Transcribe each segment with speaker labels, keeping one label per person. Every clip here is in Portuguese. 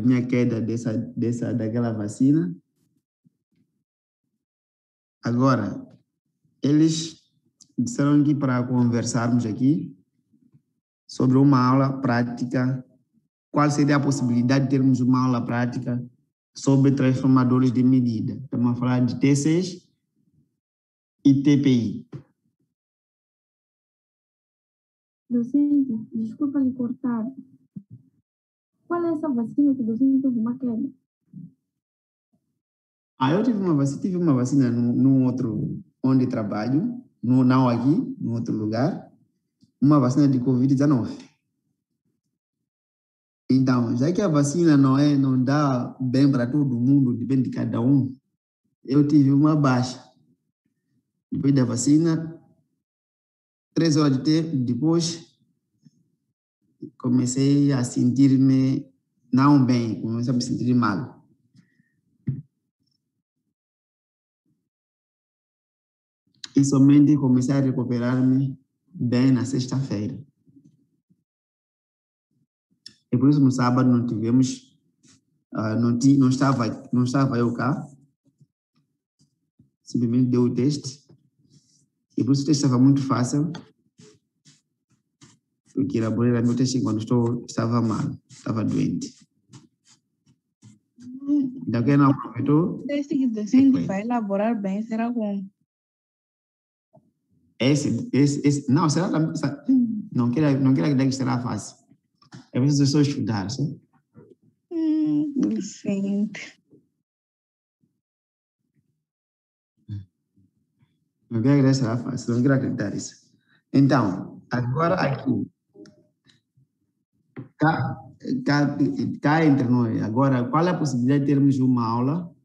Speaker 1: minha queda daquela vacina. Agora, eles disseram que para conversarmos aqui sobre uma aula prática, qual seria a possibilidade de termos uma aula prática sobre transformadores de medida. Estamos a falar de T6 e TPI.
Speaker 2: Docente, desculpa lhe cortar. Qual é essa vacina que o docente teve uma queda?
Speaker 1: Eu tive uma vacina no outro, onde trabalho, não aqui, no outro lugar, uma vacina de Covid-19. Então, já que a vacina não dá bem para todo mundo, depende de cada um, eu tive uma baixa. Depois da vacina, 3 horas depois, comecei a sentir-me não bem, comecei a me sentir mal. E somente comecei a recuperar-me bem na sexta-feira. E por isso no sábado não tivemos, não estava eu cá, simplesmente deu o teste. E por isso o teste estava muito fácil, porque elaborei meu teste quando estava mal, estava doente. Então quem não aproveitou...
Speaker 3: O teste que o docente vai elaborar bem será como?
Speaker 1: Não, não quero que será fácil. É preciso só estudar, sabe?
Speaker 3: Docente.
Speaker 1: Não quero que será fácil, não quero acreditar isso. Então, agora aqui, cá entre nós, agora, qual é a possibilidade de termos uma aula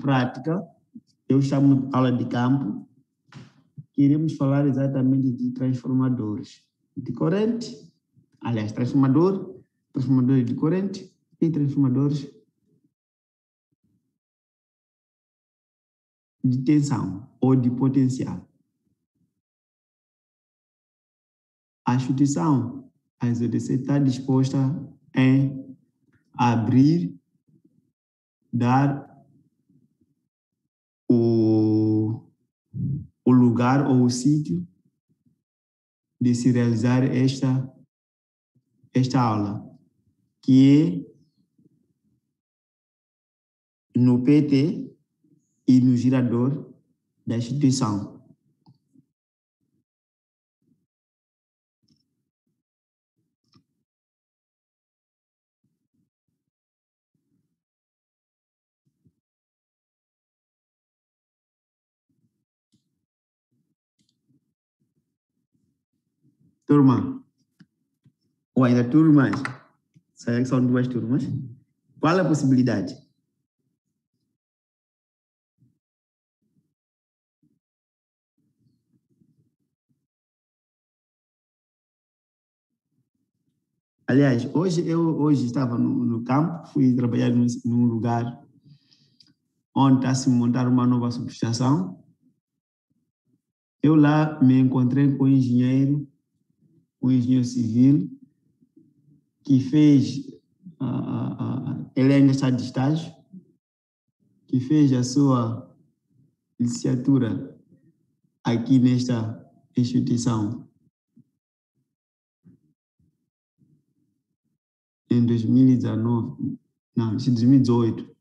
Speaker 1: prática? Eu chamo de aula de campo. Queremos falar exatamente de transformadores de corrente, aliás, transformadores de corrente e transformadores de tensão ou de potencial. A instituição, a SODC, está disposta em abrir, dar o lugar ou o sítio de se realizar esta aula, que é no PT e no girador da instituição. Turma, ou ainda turmas, será que são 2 turmas? Qual é a possibilidade? Aliás, hoje estava no campo, fui trabalhar num lugar onde está a se montar uma nova subestação. Eu lá me encontrei com um engenheiro civil, que fez, ele ainda está de estágio, que fez a sua licenciatura aqui nesta instituição em 2019, não, 2018.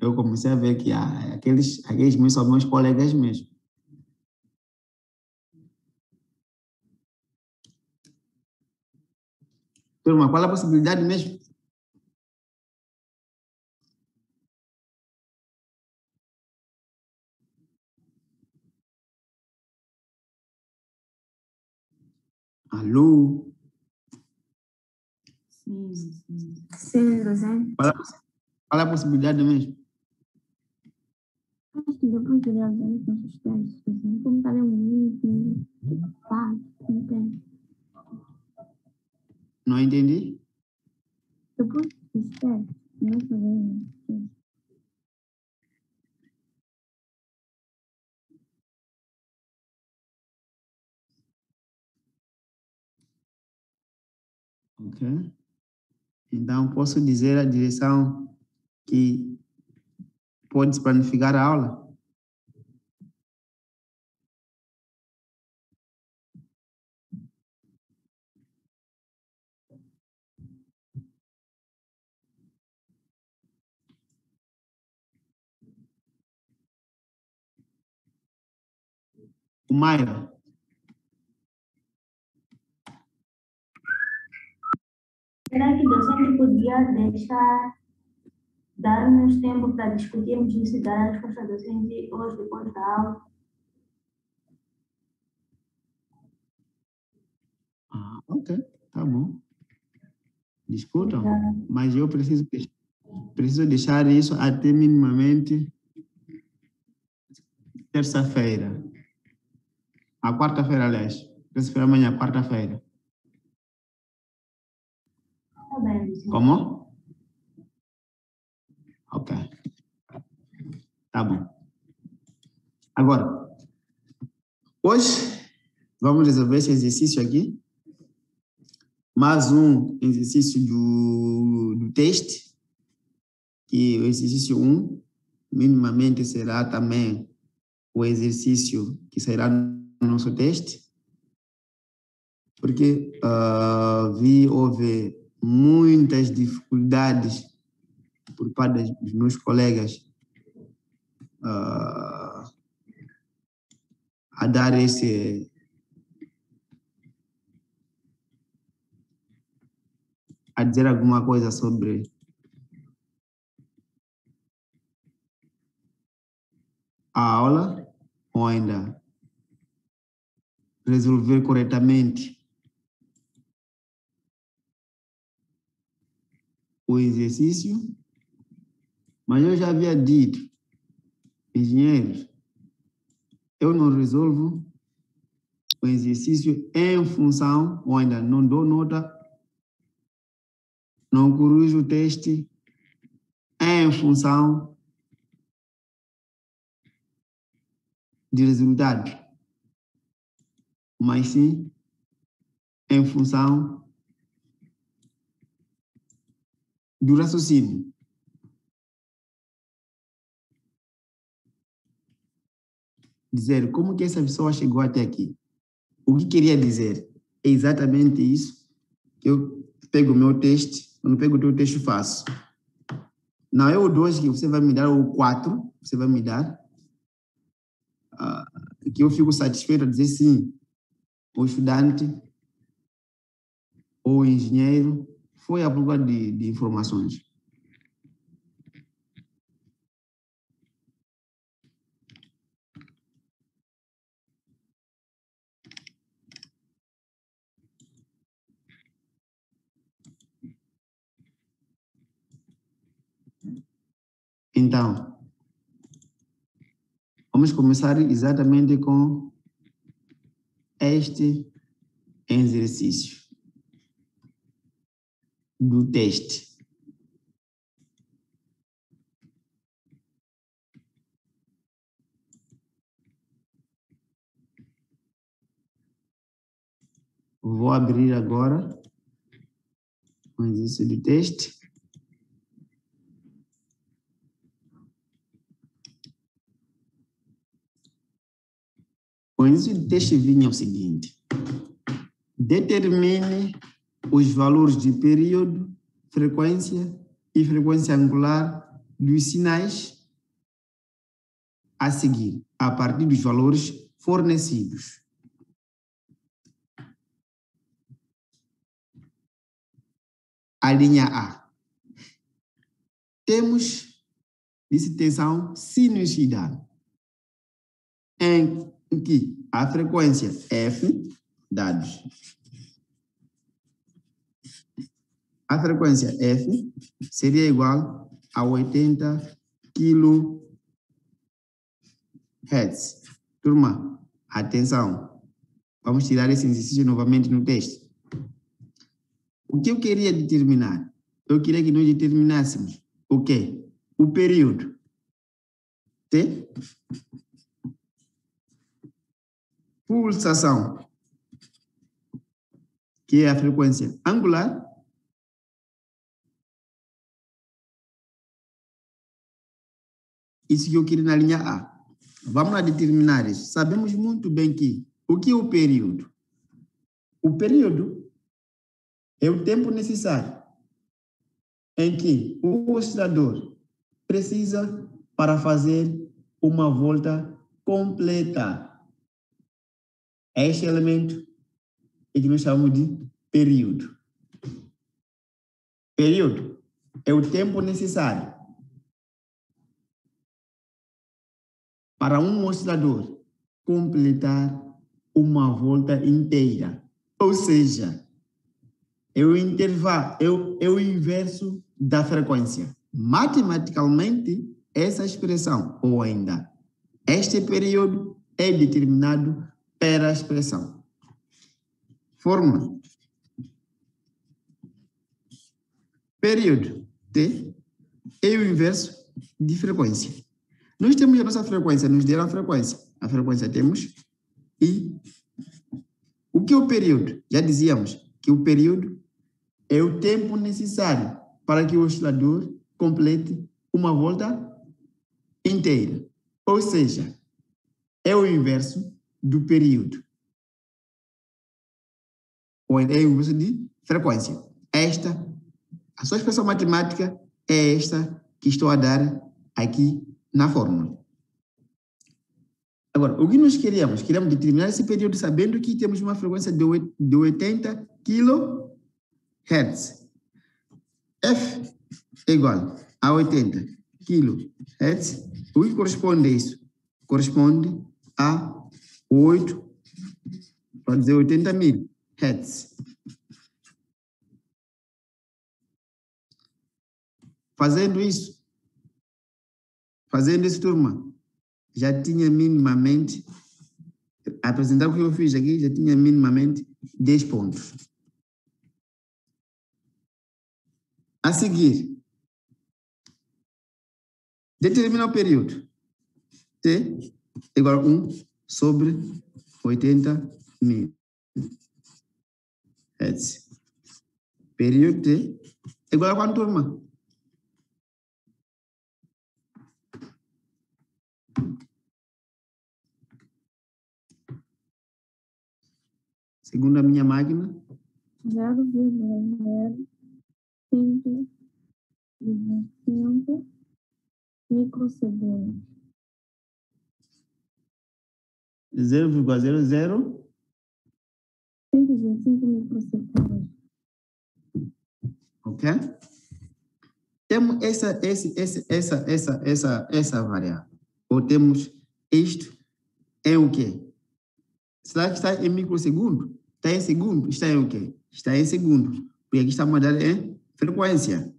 Speaker 1: Eu comecei a ver que aqueles meus são meus colegas mesmo. Turma, qual é a possibilidade mesmo? Alô?
Speaker 2: Sim, docente.
Speaker 1: Qual é a possibilidade mesmo?
Speaker 2: Acho que depois de realizar os nossos testes, docente, como está muito não tem.
Speaker 1: Não entendi?
Speaker 2: Depois dos testes, nós fazemos testes.
Speaker 1: Ok. Então, posso dizer à direção que pode planificar a aula? O Maio.
Speaker 2: Será que o docente podia dar-nos tempo para discutirmos isso e dar a resposta do docente hoje depois da aula?
Speaker 1: Ok, tá bom. Discutam, mas eu preciso deixar isso até minimamente terça-feira. A quarta-feira, aliás. Terça-feira amanhã, quarta-feira.
Speaker 2: Tá bem, docente.
Speaker 1: Como? Ok. Tá bom. Agora, hoje, vamos resolver esse exercício aqui. Mais um exercício do teste, que o exercício 1, minimamente será também o exercício que sairá no nosso teste, porque houve muitas dificuldades por parte dos meus colegas a dar a dizer alguma coisa sobre a aula, ou ainda resolver corretamente o exercício, mas eu já havia dito, engenheiros, eu não resolvo o exercício em função, ou ainda não dou nota, não corrijo o teste em função de resultado, mas sim em função do raciocínio. Dizer como que essa pessoa chegou até aqui. O que queria dizer? É exatamente isso que eu pego o meu teste, quando pego o teu teste faço. Não é o 2 que você vai me dar, ou o 4 que você vai me dar, que eu fico satisfeito a dizer sim, o estudante ou o engenheiro foi à procura de informações. Então, vamos começar exatamente com este exercício do teste. Vou abrir agora o exercício do teste. O exercício do teste vinha o seguinte: determine os valores de período, frequência e frequência angular dos sinais a seguir, a partir dos valores fornecidos. A linha A. Temos tensão sinusoidal, em que a frequência F, dados. A frequência F seria igual a 80 kHz. Turma, atenção. Vamos tirar esse exercício novamente no teste. O que eu queria determinar? Eu queria que nós determinássemos o quê? O período. T. Pulsação, que é a frequência angular, isso que eu queria na linha A. Vamos lá determinar isso. Sabemos muito bem que o que é o período? O período é o tempo necessário em que o oscilador precisa para fazer uma volta completa. Este elemento é que nós chamamos de período. Período é o tempo necessário para um oscilador completar uma volta inteira. Ou seja, é o intervalo, é o inverso da frequência. Matematicamente, essa expressão, ou ainda, este período é determinado pela expressão. Fórmula. Período T é o inverso de frequência. Nós temos a nossa frequência, nos deram a frequência. A frequência temos e o que é o período? Já dizíamos que o período é o tempo necessário para que o oscilador complete uma volta inteira. Ou seja, é o inverso do período. Ou é o inverso de frequência. A sua expressão matemática é esta que estou a dar aqui na fórmula. Agora, o que nós queríamos? Queríamos determinar esse período sabendo que temos uma frequência de 80 kHz. F é igual a 80 kHz. O que corresponde a isso? Corresponde a 80 mil Hz. Fazendo isso, turma, já tinha minimamente, apresentar o que eu fiz aqui, já tinha minimamente 10 pontos. A seguir, determina o período. T igual a 1 sobre 80 mil Hz. Período T igual a quanto, turma? Segundo a minha máquina,
Speaker 2: 0,0125 microsegundos.
Speaker 1: 0,00
Speaker 2: 125 microsegundos.
Speaker 1: Ok? Temos essa variável. Ou temos isto é o quê? Será que está em microsegundo? Está em segundo? Está em o quê? Está em segundo. Porque aqui está a mudar em frequência.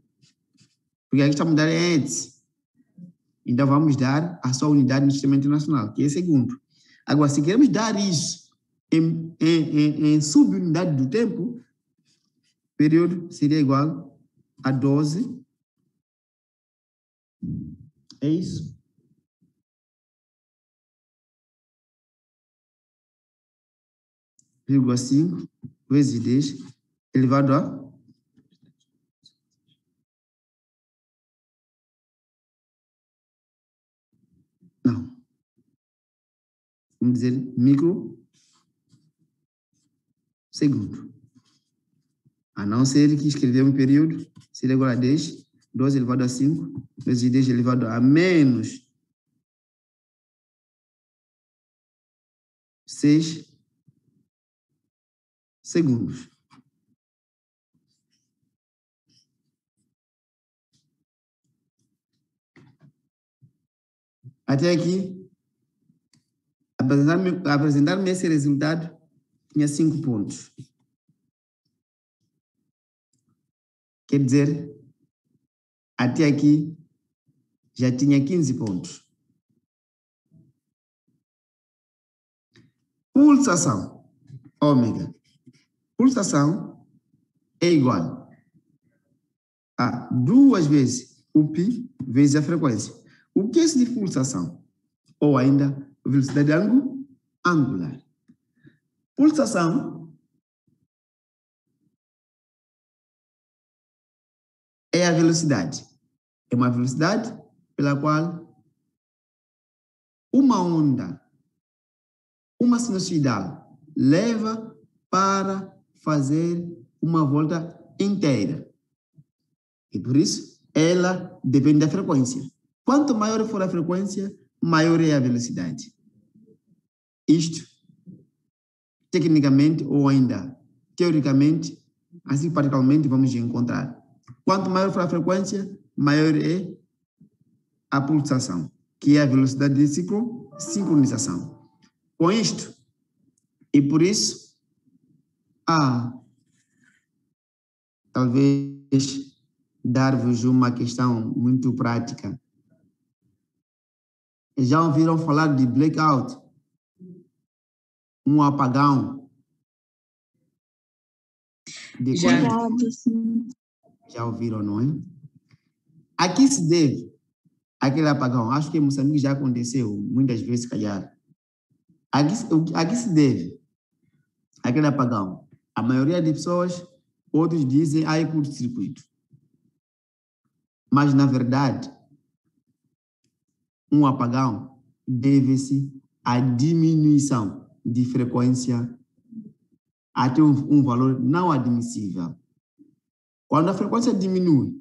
Speaker 1: Porque aqui está a mudar em hertz. Então vamos dar a sua unidade no sistema internacional, que é segundo. Agora, se queremos dar isso em subunidade do tempo, o período seria igual a 12. É isso. Vírgula 5 vezes 10 elevado a não. Vamos dizer microsegundo. A não ser que escrever um período, seria igual a 10, 12 elevado a 5, vezes 10 elevado a menos 6 segundos. Até aqui, apresentar-me esse resultado, tinha 5 pontos. Quer dizer, até aqui, já tinha 15 pontos. Pulsação, ômega. Pulsação é igual a 2 vezes o π vezes a frequência. O que é isso de pulsação? Ou ainda, velocidade angular. Pulsação é a velocidade. É uma velocidade pela qual uma onda, uma sinusoidal, leva para fazer uma volta inteira. E por isso, ela depende da frequência. Quanto maior for a frequência, maior é a velocidade. Isto, tecnicamente ou ainda teoricamente, assim particularmente vamos encontrar. Quanto maior for a frequência, maior é a pulsação, que é a velocidade de sincronização. Com isto, e por isso, talvez dar-vos uma questão muito prática. Já ouviram falar de blackout? Um apagão? Já ouviram, não é? A que se deve aquele apagão? Acho que em Moçambique já aconteceu, muitas vezes, calhar. A que se deve aquele apagão? A maioria das pessoas, outros dizem, é curto-circuito. Mas, na verdade, um apagão deve-se à diminuição de frequência até um valor não admissível. Quando a frequência diminui,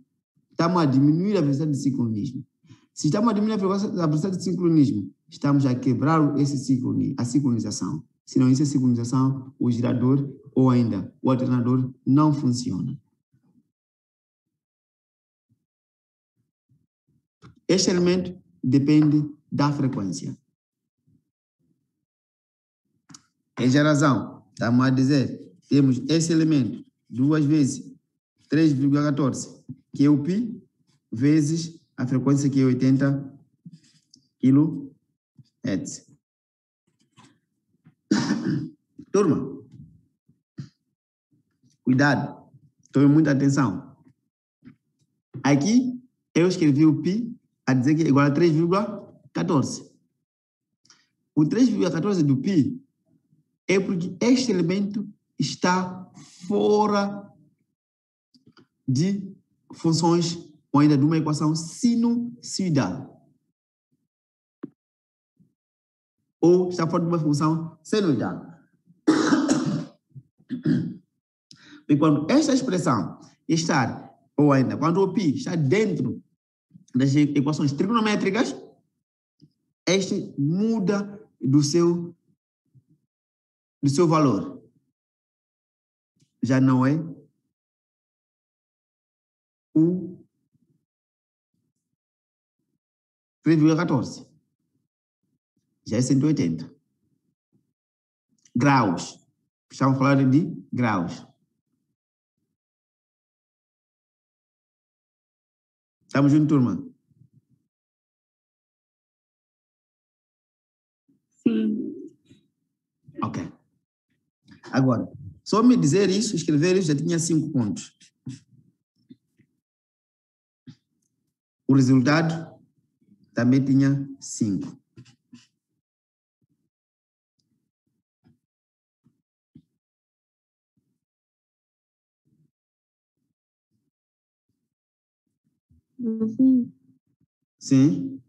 Speaker 1: estamos a diminuir a velocidade de sincronismo. Se estamos a diminuir a velocidade de sincronismo, estamos a quebrar a sincronização. Se não existe sincronização, o gerador ou ainda o alternador não funciona. Este elemento depende da frequência. Essa razão, estamos a dizer, temos esse elemento 2 vezes 3,14, que é o π, vezes a frequência que é 80 kHz. Turma, cuidado, tome muita atenção. Aqui eu escrevi o π a dizer que é igual a 3,14. O 3,14 do π é porque este elemento está fora de funções ou ainda de uma equação sinusoidal. Ou está fora de uma função senoidal. E quando esta expressão está, ou ainda, quando o π está dentro das equações trigonométricas, este muda do seu valor. Já não é o 3,14. Já é 180. Graus. Estamos falando de graus. Estamos juntos, turma?
Speaker 2: Sim.
Speaker 1: Ok. Agora, só me dizer isso, escrever isso, já tinha 5 pontos. O resultado também tinha 5. Sim.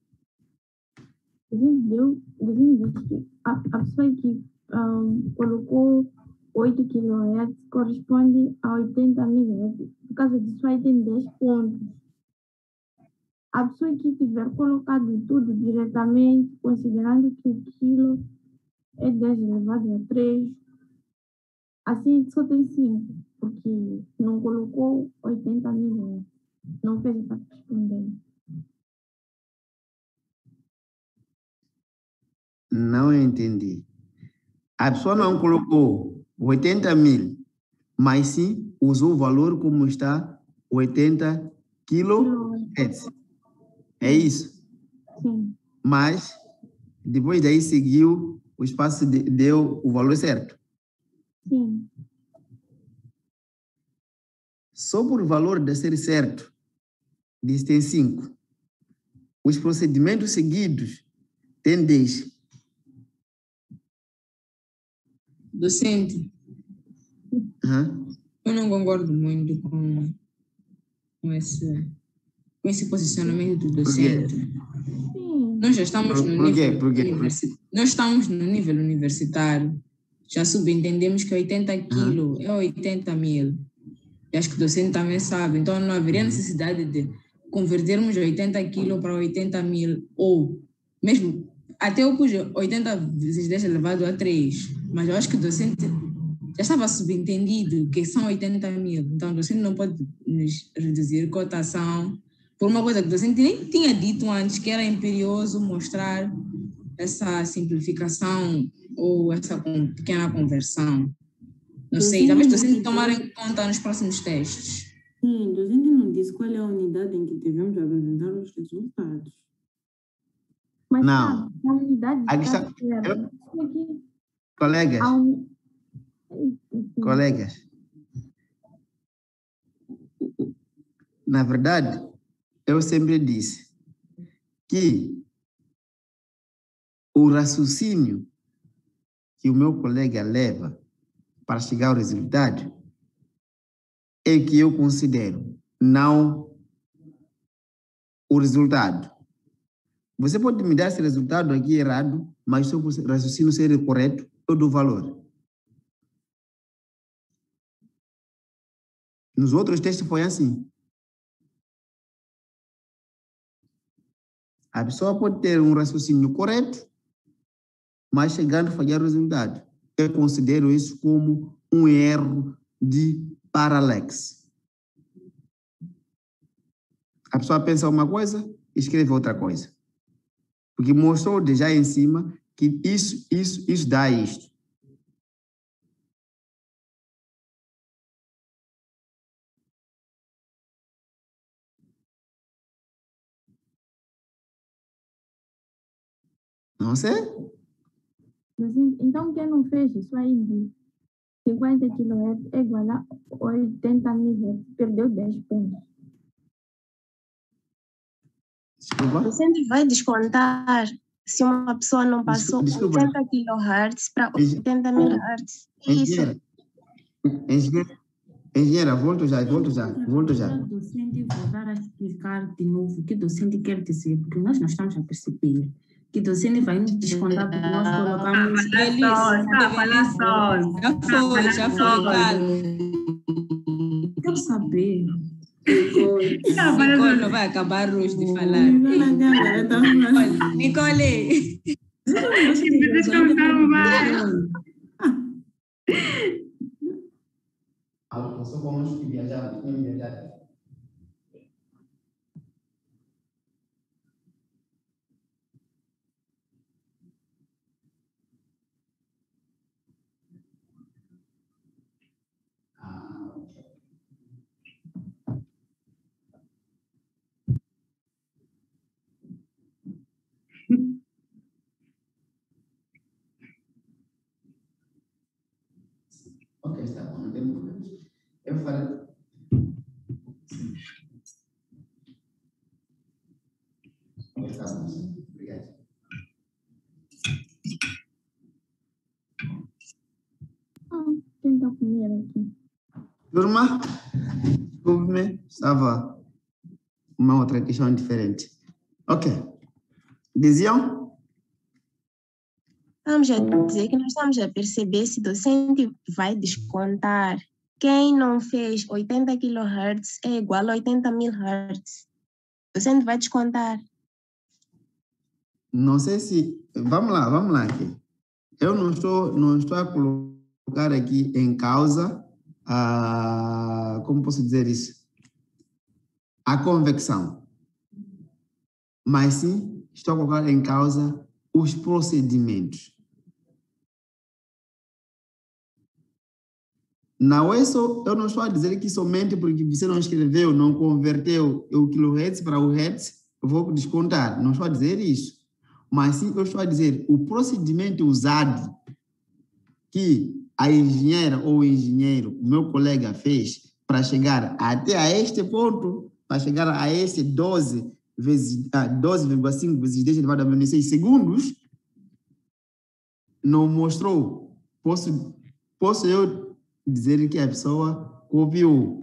Speaker 2: Diz que a pessoa que colocou 8 kHz corresponde a 80 MHz. Por causa disso, aí tem 10 pontos. A pessoa que tiver colocado tudo diretamente, considerando que o quilo é 10 elevado a 3, assim só tem 5, porque não colocou 80 MHz. Não fez essa correspondência.
Speaker 1: Não entendi. A pessoa não colocou 80 mil, mas sim usou o valor como está 80 kHz. É isso?
Speaker 2: Sim.
Speaker 1: Mas depois daí seguiu o espaço, deu o valor certo.
Speaker 2: Sim.
Speaker 1: Só por o valor de ser certo, diz tem 5. Os procedimentos seguidos têm 10.
Speaker 4: Docente, eu não concordo muito com esse com esse posicionamento do
Speaker 1: Por quê?
Speaker 4: docente.
Speaker 2: Sim.
Speaker 4: Nós já estamos no
Speaker 1: Por quê?
Speaker 4: nível
Speaker 1: Por quê?
Speaker 4: nós estamos no nível universitário. Já subentendemos que 80 quilos é 80 mil. E acho que o docente também sabe. Então, não haveria necessidade de convertermos 80 quilos para 80 mil. Ou mesmo, até eu pus 80 vezes 10 elevado a 3. Mas eu acho que o docente já estava subentendido que são 80 mil. Então, o docente não pode nos reduzir cotação por uma coisa que o docente nem tinha dito antes, que era imperioso mostrar essa simplificação ou essa pequena conversão. Não sei, talvez o docente tomar em conta nos próximos testes.
Speaker 5: Sim, o docente não disse qual é a unidade em que devemos apresentar os resultados.
Speaker 2: Mas
Speaker 1: Não.
Speaker 2: sabe, a unidade
Speaker 1: A
Speaker 2: está
Speaker 1: questão-
Speaker 2: certa. Só que
Speaker 1: Colegas,
Speaker 2: a
Speaker 1: colegas, na verdade, eu sempre disse que o raciocínio que o meu colega leva para chegar ao resultado é que eu considero, não o resultado. Você pode me dar esse resultado aqui errado, mas se o raciocínio ser correto, eu dou valor. Nos outros testes foi assim. A pessoa pode ter um raciocínio correto, mas chegando a falhar o resultado. Eu considero isso como um erro de parallax. A pessoa pensa uma coisa e escreve outra coisa. Porque mostrou de já em cima que isso dá isto. Não sei?
Speaker 2: Então, quem não fez isso aí de 50 kHz é igual a 80 mil Hz, perdeu 10 pontos.
Speaker 1: Desculpa.
Speaker 6: O docente vai descontar se uma pessoa não passou
Speaker 1: Desculpa.
Speaker 6: 80 kHz para 80 mil Hz. Isso.
Speaker 1: Engenheira, volto já.
Speaker 5: O docente voltar a explicar de novo o que o docente quer dizer, porque nós não estamos a perceber. Que o docente vai nos descontar porque nós colocamos...
Speaker 4: Já foi, calma.
Speaker 5: Quero saber.
Speaker 4: Nicole não vai acabar hoje de falar. Nicole!
Speaker 1: Só vamos viajar. Ok, está bom, não tem problema. Eu falei. Está bom, sim. Obrigado.
Speaker 2: Quem está primeiro aqui?
Speaker 1: Turma, desculpe-me, estava uma outra questão diferente. Ok. Diziam?
Speaker 6: Estamos a dizer que nós estamos a perceber se o docente vai descontar. Quem não fez 80 kHz é igual a 80 mil Hz. O docente vai descontar.
Speaker 1: Não sei se... Vamos lá aqui. Eu não estou a colocar aqui em causa como posso dizer isso? A convecção. Mas sim, estou a colocar em causa os procedimentos. Não é só, eu não estou a dizer que somente porque você não escreveu, não converteu o kilohertz para o hertz, eu vou descontar. Não estou a dizer isso. Mas sim, eu estou a dizer o procedimento usado que a engenheira ou o engenheiro, o meu colega, fez para chegar até a este ponto, para chegar a este 12,5 vezes 10 elevado a menos 6 segundos, não mostrou. Posso eu dizer que a pessoa copiou.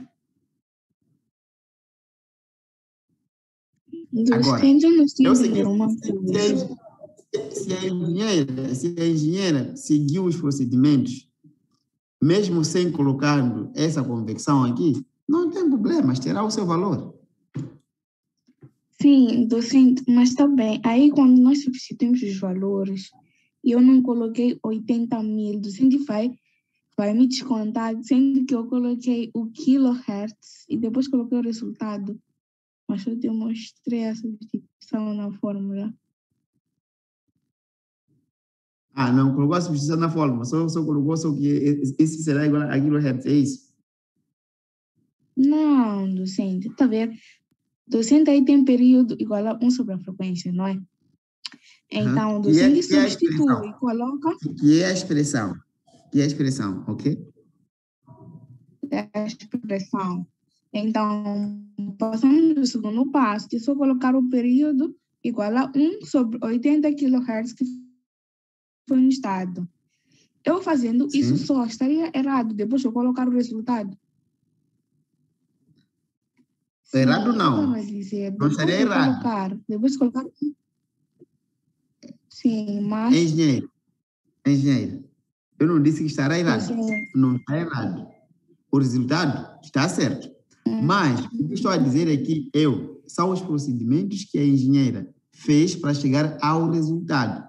Speaker 1: Agora,
Speaker 3: Docente, eu não sei
Speaker 1: eu
Speaker 3: entender
Speaker 1: sei
Speaker 3: uma coisa.
Speaker 1: se a engenheira seguiu os procedimentos, mesmo sem colocando essa convecção aqui, não tem problema, terá o seu valor.
Speaker 3: Sim, docente, mas está bem. Aí, quando nós substituímos os valores, e eu não coloquei 80 mil, docente vai me descontar, sendo que eu coloquei o kilohertz e depois coloquei o resultado. Mas eu te mostrei a substituição na fórmula.
Speaker 1: Ah, não colocou a substituição na fórmula, só colocou só que esse será igual a kilohertz, é isso?
Speaker 3: Não, docente, tá vendo? Docente aí tem período igual a 1 sobre a frequência, não é? Então, o docente substitui, coloca
Speaker 1: que é a expressão. Que é a expressão, ok?
Speaker 3: a expressão. Então, passamos do segundo passo, de só colocar o período igual a 1 sobre 80 kHz que foi no estado. Eu fazendo isso só estaria errado, depois eu colocar o resultado.
Speaker 1: Errado não.
Speaker 3: Não
Speaker 1: estaria errado.
Speaker 3: Depois colocar. Sim, mas.
Speaker 1: Engenheiro, eu não disse que estará errado. Não está errado. O resultado está certo. Mas o que estou a dizer é que são os procedimentos que a engenheira fez para chegar ao resultado.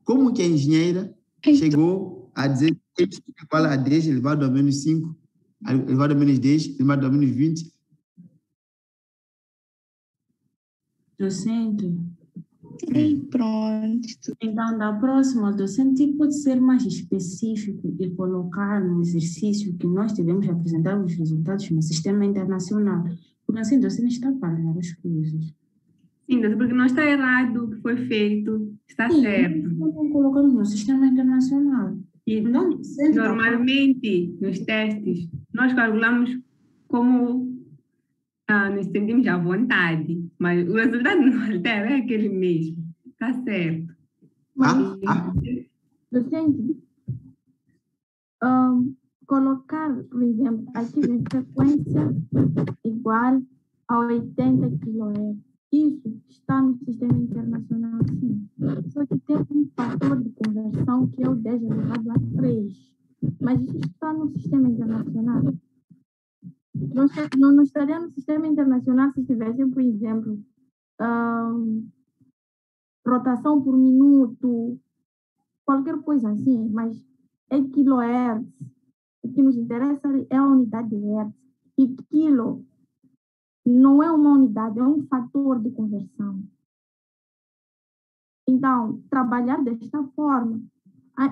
Speaker 1: Como que a engenheira chegou a dizer que x é igual a 10 elevado a menos 5, elevado a menos 10, elevado a menos 20?
Speaker 5: Docente.
Speaker 3: Pronto.
Speaker 5: Então, da próxima, o docente pode ser mais específico e colocar no exercício que nós devemos apresentar os resultados no sistema internacional. Porque assim, o docente está a parar as coisas.
Speaker 7: Sim, porque não está errado o que foi feito, está certo.
Speaker 5: Nós colocamos no sistema internacional.
Speaker 7: E normalmente, nos testes, nós calculamos como nos sentimos à vontade, mas o resultado não altera, é aquele mesmo. Está certo.
Speaker 2: Docente, colocar, por exemplo, aqui em frequência igual a 80 kHz. Isso está no sistema internacional, sim. Só que tem um fator de conversão que é o 10 elevado a 3. Mas isso está no sistema internacional. Não estaria no sistema internacional se tivesse, por exemplo, rotação por minuto, qualquer coisa assim, mas é kilohertz. O que nos interessa é a unidade de hertz. E quilo não é uma unidade, é um fator de conversão. Então, trabalhar desta forma,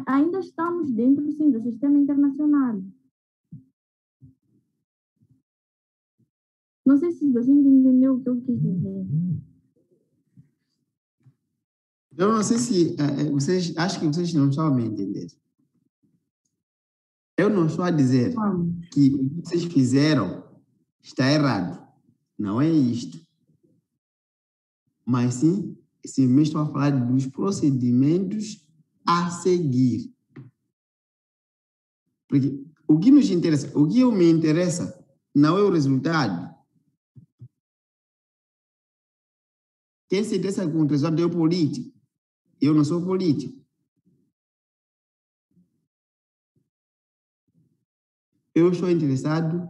Speaker 2: ainda estamos dentro, sim, do sistema internacional. Não sei se você entendeu o que eu quis dizer.
Speaker 1: Eu não sei se acho que vocês não estão a me entender. Eu não estou a dizer que o que vocês fizeram está errado. Não é isto. Mas sim mesmo estou a falar dos procedimentos a seguir. Porque o que nos interessa, o que me interessa não é o resultado. Quem se interessa com o resultado é o político. Eu não sou político. Eu estou interessado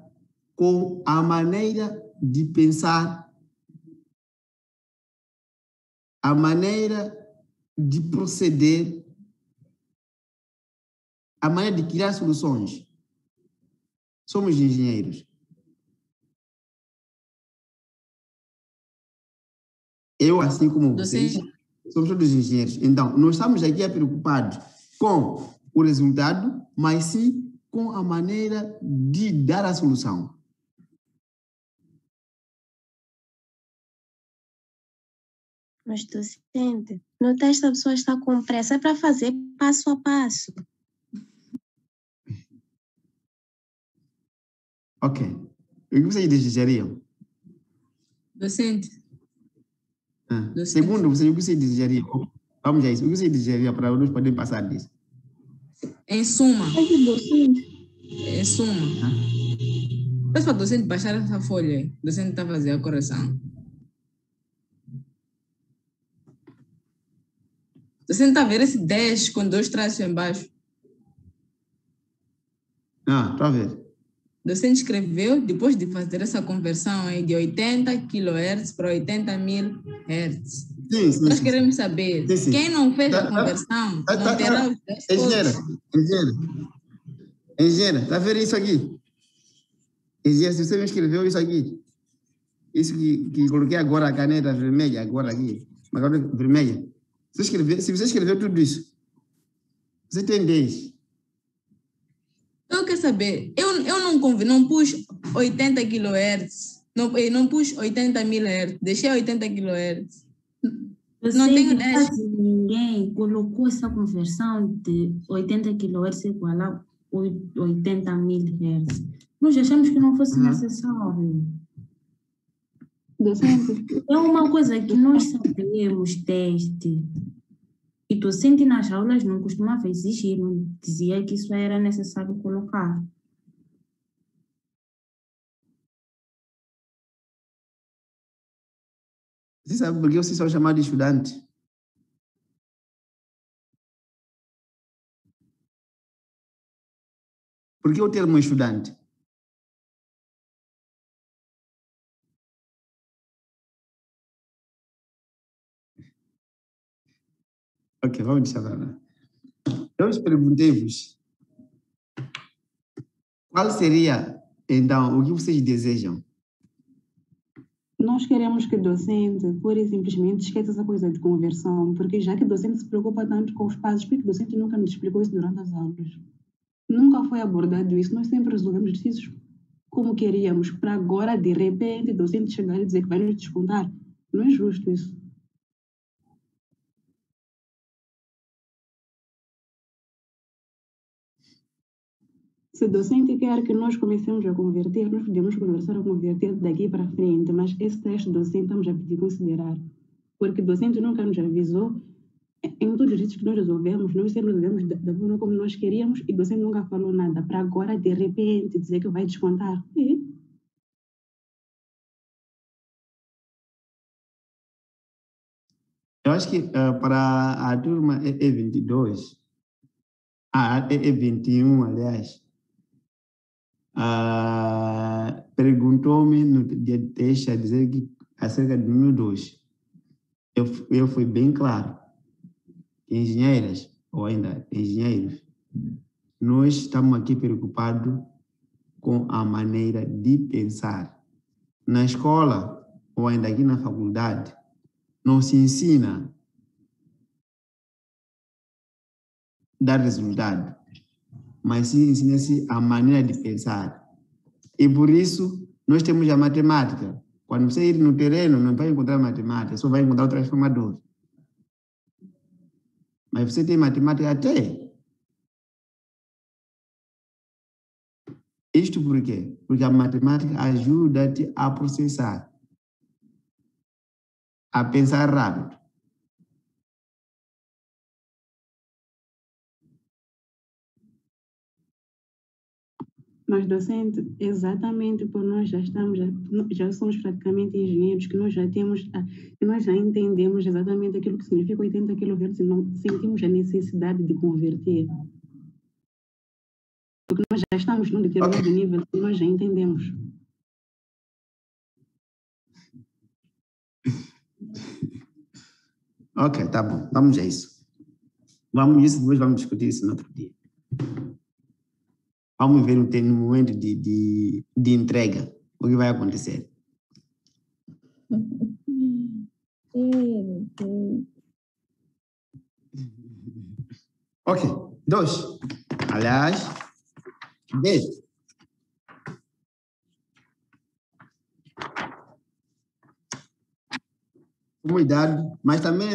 Speaker 1: com a maneira de pensar, a maneira de proceder, a maneira de criar soluções. Somos engenheiros. Eu, assim como vocês, somos todos engenheiros. Então, não estamos aqui preocupados com o resultado, mas sim com a maneira de dar a solução.
Speaker 6: Mas, docente, no teste a pessoa está com pressa, é para fazer passo a passo.
Speaker 1: Ok. O que vocês desejariam?
Speaker 4: Docente.
Speaker 1: Segundo, o que vocês desejariam? Vamos a isso. O que vocês desejariam para nós podermos passar disso?
Speaker 4: Em suma. Em suma. Peço para o docente baixar essa folha aí. O docente está a fazer a correção. O docente está a ver esse 10 com 2 traços embaixo.
Speaker 1: Está a ver.
Speaker 4: O docente escreveu, depois de fazer essa conversão aí de 80 kHz para 80.000 Hz.
Speaker 1: Sim,
Speaker 4: Nós queremos saber,
Speaker 1: sim.
Speaker 4: Quem não fez a conversão não terá os 10
Speaker 1: Engenheira, está a ver isso aqui? Engenheira, se você me escreveu isso aqui, isso que coloquei agora, a caneta vermelha, agora aqui, uma caneta vermelha. Se você escreveu tudo isso, você tem 10.
Speaker 4: Eu quero saber, eu não pus 80 kHz, não pus 80.000 Hz, deixei 80 kHz. Não tenho 10.
Speaker 5: Quase ninguém colocou essa conversão de 80 kHz igual a 80.000 Hz. Nós achamos que não fosse necessário.
Speaker 3: Docente.
Speaker 5: É uma coisa que nós sabemos, teste. E docente nas aulas não costumava exigir, não dizia que isso era necessário colocar.
Speaker 1: Você sabe por que vocês são chamados de estudante? Por que o termo estudante? Ok, vamos deixar para lá. Eu perguntei-vos qual seria, então, o que vocês desejam?
Speaker 8: Nós queremos que o docente, pura e simplesmente, esqueça essa coisa de conversão, porque já que o docente se preocupa tanto com os passos, por que o docente nunca nos explicou isso durante as aulas? Nunca foi abordado isso, nós sempre resolvemos exercícios como queríamos, para agora, de repente, o docente chegar e dizer que vai nos descontar. Não é justo isso. Se o docente quer que nós comecemos a converter, nós podemos conversar a converter daqui para frente, mas esse teste docente estamos a pedir considerar. Porque o docente nunca nos avisou em todos os que nós resolvemos, nós sempre resolvemos da forma como nós queríamos e o docente nunca falou nada. Para agora, de repente, dizer que vai descontar.
Speaker 1: Eu acho que para a turma E22, a E21, aliás, perguntou-me no dia de teste a dizer que acerca de número 2. Eu fui bem claro. Engenheiras, ou ainda engenheiros, nós estamos aqui preocupados com a maneira de pensar. Na escola, ou ainda aqui na faculdade, não se ensina a dar resultado, mas se ensina-se a maneira de pensar. E por isso, nós temos a matemática. Quando você ir no terreno, não vai encontrar matemática, só vai encontrar o transformador. Mas você tem matemática até. Isto por quê? Porque a matemática ajuda-te a processar, a pensar rápido.
Speaker 8: Mas docente, exatamente por nós já somos praticamente engenheiros, que nós já entendemos exatamente aquilo que significa 80 kHz e não sentimos a necessidade de converter. Porque nós já estamos num determinado nível que nós já entendemos.
Speaker 1: Ok, tá bom. Vamos a isso. Depois vamos discutir isso no outro dia. Vamos ver no momento de entrega o que vai acontecer. Ok, 2. Aliás, 10. Cuidado, mas também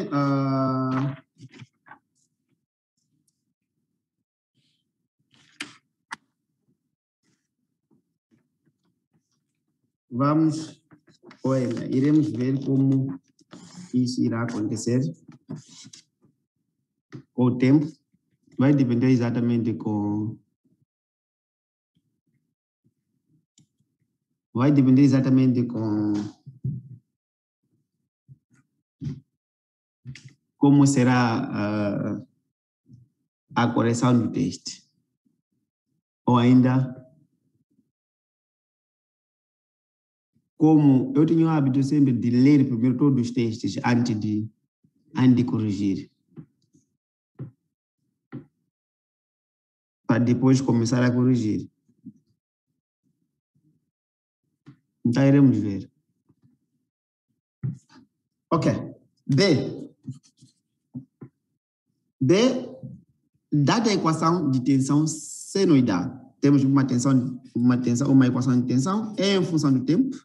Speaker 1: iremos ver como isso irá acontecer com o tempo. Vai depender exatamente com vai depender exatamente como será a correção do teste. Ou ainda, como eu tenho o hábito sempre de ler primeiro todos os testes antes de corrigir. Para depois começar a corrigir. Então, iremos ver. Ok. B. Dada a equação de tensão senoidal, temos uma equação de tensão em função do tempo.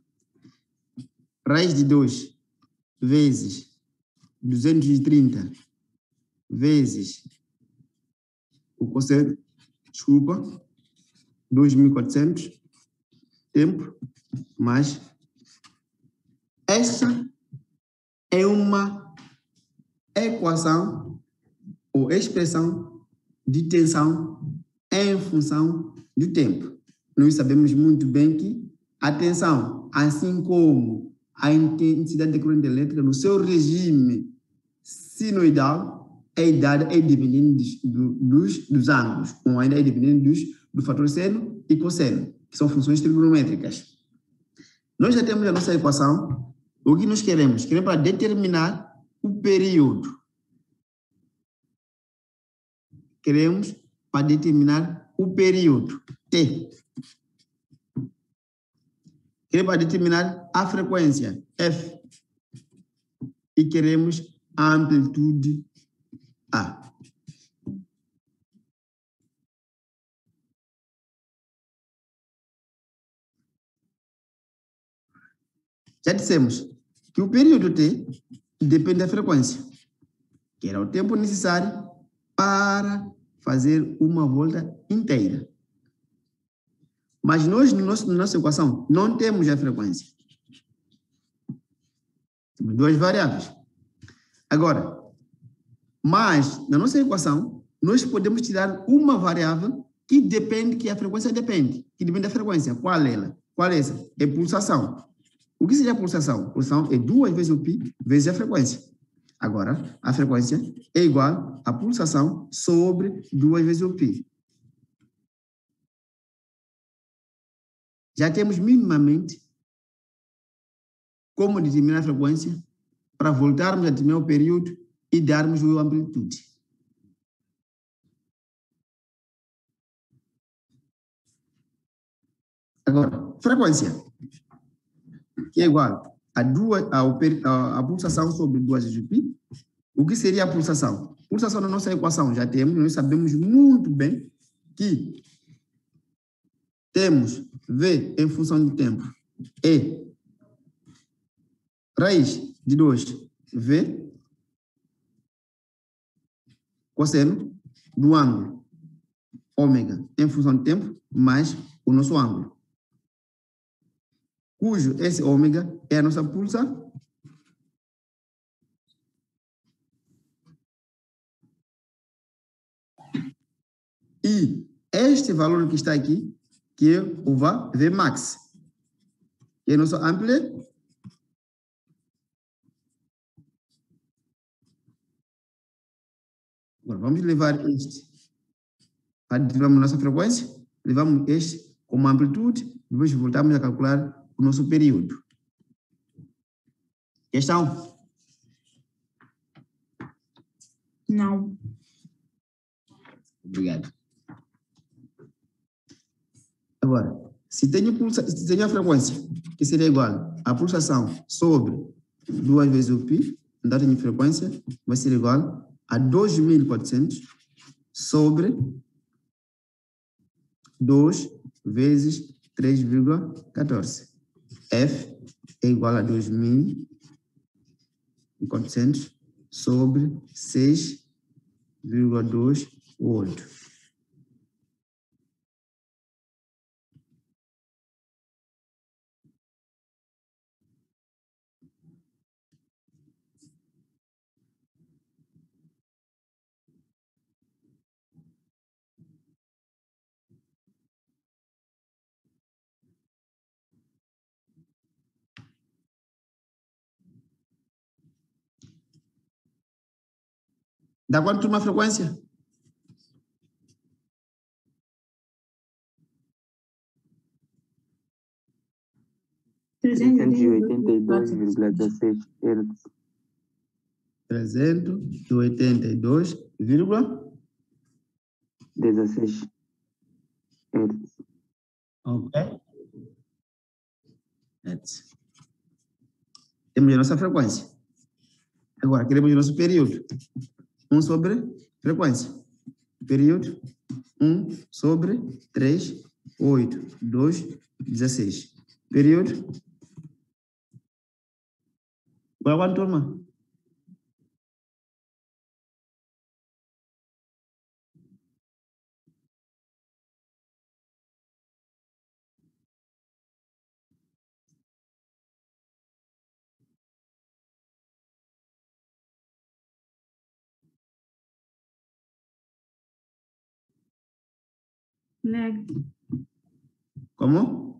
Speaker 1: Raiz de 2 vezes 230 vezes o cosseno, desculpa, 2.400, tempo, mais esta é uma equação ou expressão de tensão em função do tempo. Nós sabemos muito bem que a tensão, assim como a intensidade da corrente elétrica, no seu regime sinoidal, é dependente dos ângulos, ou ainda é dependente do fator seno e cosseno, que são funções trigonométricas. Nós já temos a nossa equação. O que nós queremos? Queremos para determinar o período. Queremos para determinar o período, T. Queremos para determinar a frequência, F. E queremos a amplitude, A. Já dissemos que o período T depende da frequência, que era o tempo necessário para fazer uma volta inteira. Mas nós, na nossa equação, não temos a frequência. Temos duas variáveis. Agora, mas na nossa equação, nós podemos tirar uma variável que depende, que a frequência depende, que depende da frequência. Qual é ela? Qual é essa? É pulsação. O que seria a pulsação? Pulsação é 2 vezes o π vezes a frequência. Agora, a frequência é igual a pulsação sobre 2 vezes o π. Já temos minimamente como determinar a frequência para voltarmos a determinar o período e darmos a amplitude. Agora, frequência, que é igual a pulsação sobre 2 vezes o π. O que seria a pulsação? Pulsação na nossa equação já temos, nós sabemos muito bem que temos V em função do tempo, E, raiz de 2, V, cosseno do ângulo, ômega, em função do tempo, mais o nosso ângulo, cujo esse ômega é a nossa pulsação. E este valor que está aqui, que é o Vmax, que é a nossa amplitude. Agora, vamos levar este para determinar a nossa frequência, levamos este como amplitude, depois voltamos a calcular o nosso período. Questão?
Speaker 5: Não.
Speaker 1: Obrigado. Agora, se tenho a frequência, que seria igual a pulsação sobre 2 vezes o π, então a minha frequência vai ser igual a 2.400 sobre 2 vezes 3,14. F é igual a 2.400 sobre 6,28. Dá quanto uma frequência?
Speaker 5: Trezentos e
Speaker 9: 382,16 Hz.
Speaker 1: 382,16
Speaker 9: Hz.
Speaker 1: Ok. Hz. Temos a nossa frequência. Agora, queremos o nosso período. 1 sobre frequência. Período 1 sobre 3, 8, 2, 16. Período. Qual é a turma? Como?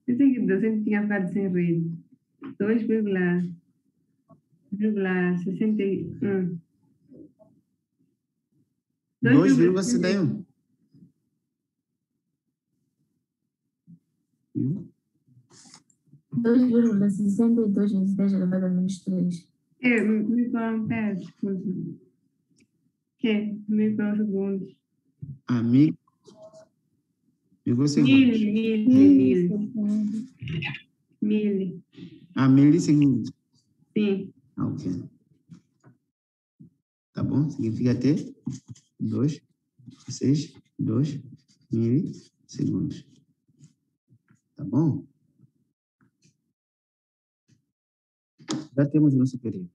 Speaker 7: Pensei que o docente tinha ficado sem rede. 2,61.
Speaker 1: 2,61.
Speaker 2: Dois 2,62 vezes 10 elevado a menos 3.
Speaker 7: Microamperes, desculpa. Que? Microsegundos.
Speaker 1: Microsegundos. Milissegundos.
Speaker 7: Sim.
Speaker 1: Ok. Tá bom? Significa ter 2 milissegundos. Tá bom? Já temos o nosso período.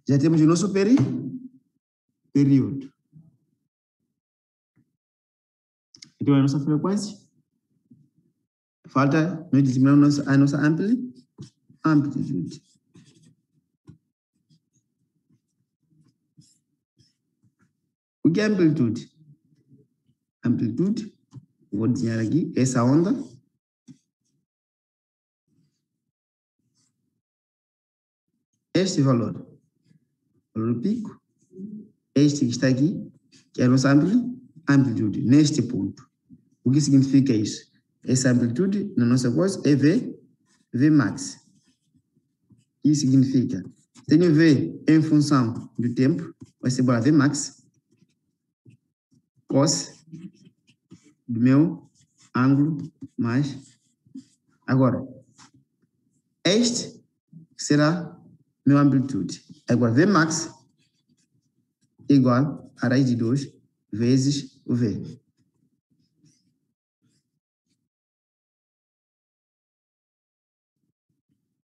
Speaker 1: Já temos o nosso período. Então, a nossa frequência. Falta nós determinarmos a nossa amplitude. O que é amplitude? Amplitude, vou desenhar aqui, essa onda. Este valor pico, este que está aqui, que é a nossa amplitude, neste ponto. O que significa isso? Essa amplitude, na nossa coisa, é V max. Isso significa, tenho V em função do tempo, vai ser igual a V max, cos do meu ângulo mais. Agora, este será meu amplitude. Agora, V max igual a raiz de 2 vezes o V.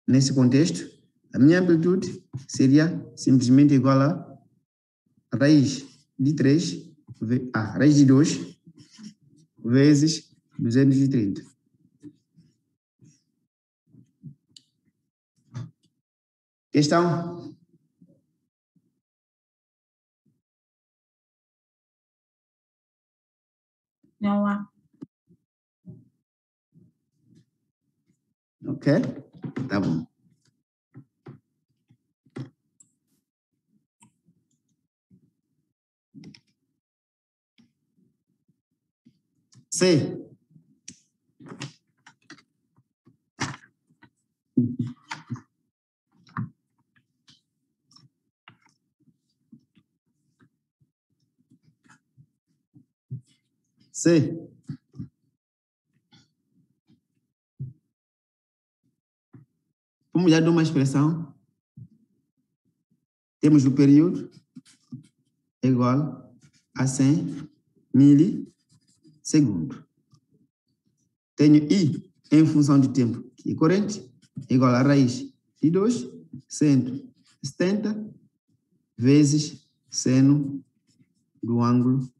Speaker 1: Nesse contexto, a minha amplitude seria simplesmente igual a raiz de 3, raiz de 2 vezes 230. Questão?
Speaker 5: Não há.
Speaker 1: Ok? Tá bom. C. C. Vamos já dar uma expressão. Temos o período igual a 100 milissegundos. Tenho I em função de tempo, que é corrente, igual a raiz de 2, 170 vezes seno do ângulo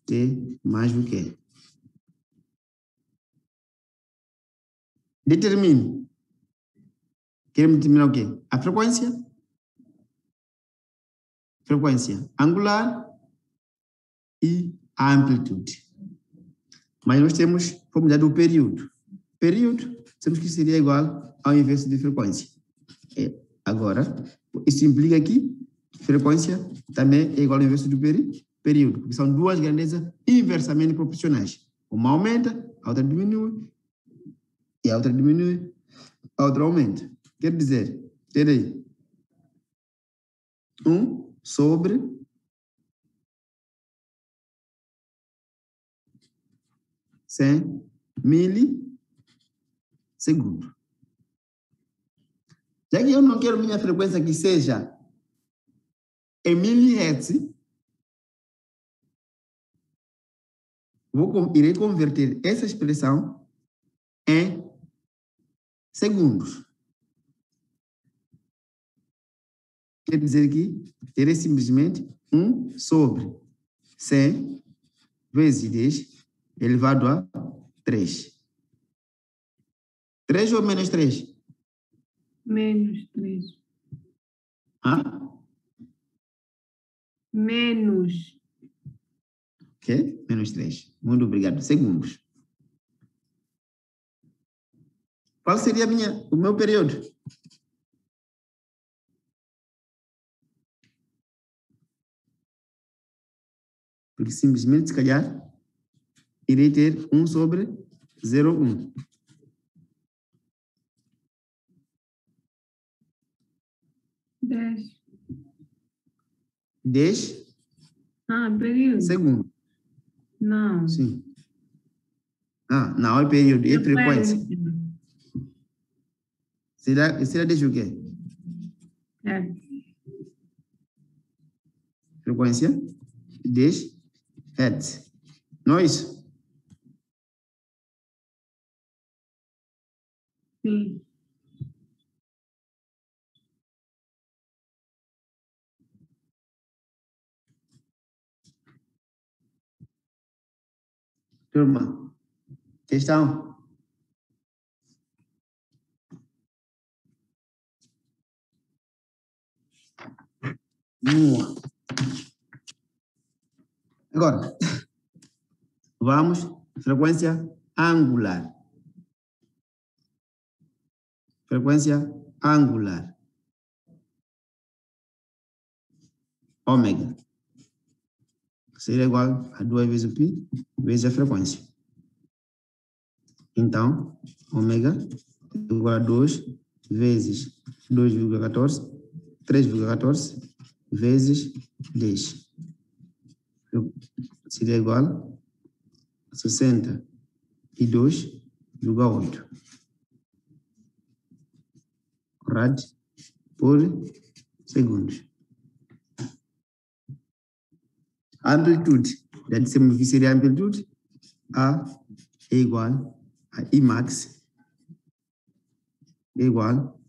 Speaker 1: T mais o que? Determine. Queremos determinar o quê? A frequência frequência angular e a amplitude. Mas nós temos a formulidade do período. Período, temos que seria igual ao inverso de frequência. Agora, isso implica que frequência também é igual ao inverso do período, porque são duas grandezas inversamente proporcionais. Uma aumenta, a outra diminui, e a outra diminui, a outra aumenta. Quer dizer, terei 1 sobre 100 milissegundos. Já que eu não quero minha frequência que seja em milihertz, irei converter essa expressão em segundos. Quer dizer que terei simplesmente 1 sobre 100 vezes 10 elevado a 3. 3 ou menos 3?
Speaker 7: Menos 3.
Speaker 1: Hã?
Speaker 7: Menos.
Speaker 1: Ok? Menos 3. Muito obrigado. Segundos. Qual seria o meu período? Porque simplesmente, se calhar, irei ter 1 sobre 0,1.
Speaker 7: 10.
Speaker 1: 10
Speaker 7: período.
Speaker 1: segundos.
Speaker 7: Não.
Speaker 1: Sim. Não é período, é frequência. Será 10 o quê? Frequência 10 Hz. Não é isso?
Speaker 7: Sim.
Speaker 1: Turma, questão? Boa. Agora, vamos, frequência angular. Frequência angular. Ômega. Seria igual a 2 vezes o π, vezes a frequência. Então, ômega é igual a 2 vezes 2,14, 3,14 vezes 10. Seria igual a 62,8 rad por segundos. A amplitude, já dissemos que seria a amplitude, A é igual a Imax, é igual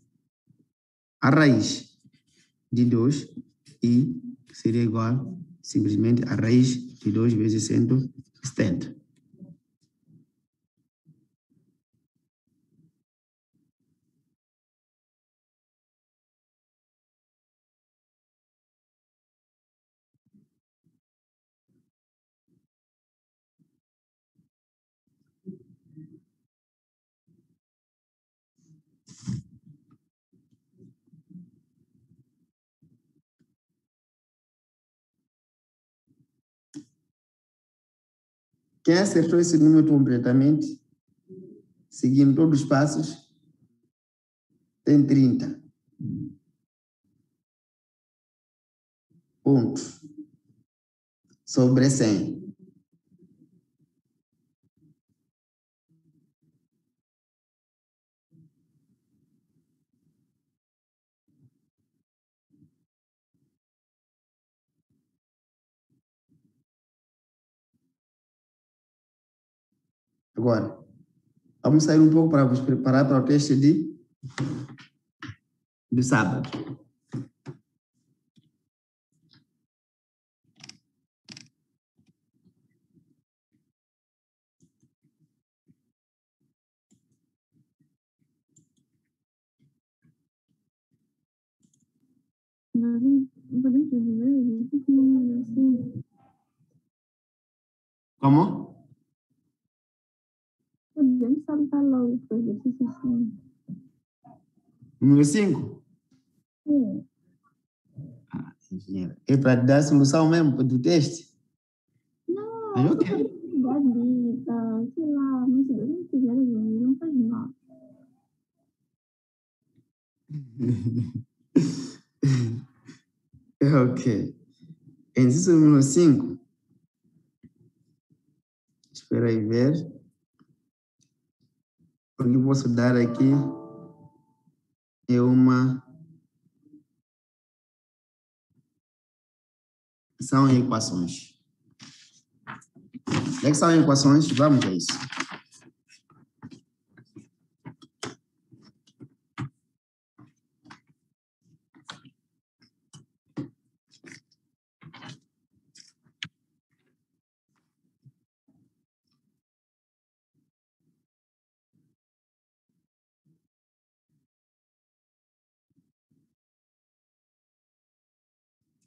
Speaker 1: a raiz de 2 e seria igual simplesmente a raiz de 2 vezes 170. Quem acertou esse número completamente, seguindo todos os passos, tem 30 pontos sobre 100. Agora, vamos sair um pouco para vos preparar para o teste de sábado.
Speaker 2: Podemos resolver o exercício número 5.
Speaker 1: Como?
Speaker 2: Podemos saltar logo para o exercício 5.
Speaker 1: Número 5?
Speaker 2: É.
Speaker 1: Ah, engenheiro. É para dar a solução mesmo do teste?
Speaker 2: Não,
Speaker 1: Mas ok.
Speaker 2: sei lá, mas se você quiser resolver, não faz mal.
Speaker 1: Ok. Exercício número 5. Espera aí ver. O que eu posso dar aqui é são equações. O que são equações? Vamos a isso.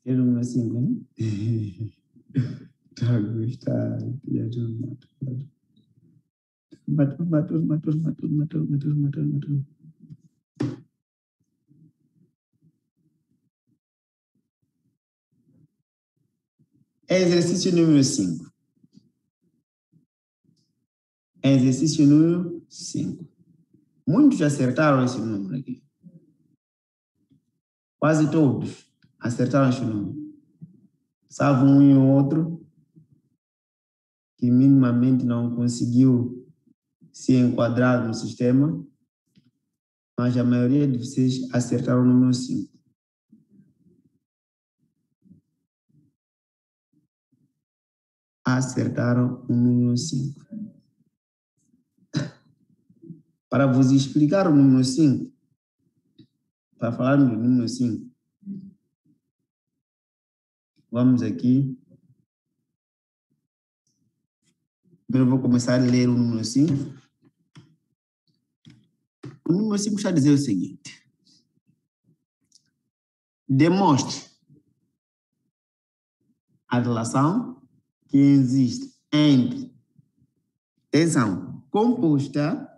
Speaker 1: É o número 5, né? Tá gostado. Matou. Exercício número 5. Exercício número 5. Muitos acertaram esse número aqui. Quase todos acertaram esse número. Salvo um e outro que minimamente não conseguiu se enquadrar no sistema, mas a maioria de vocês acertaram o número 5. Acertaram o número 5. Para vos explicar o número 5, para falarmos do número 5, vamos aqui. Primeiro vou começar a ler o número 5. O número 5 está a dizer o seguinte. Demonstre a relação que existe entre tensão composta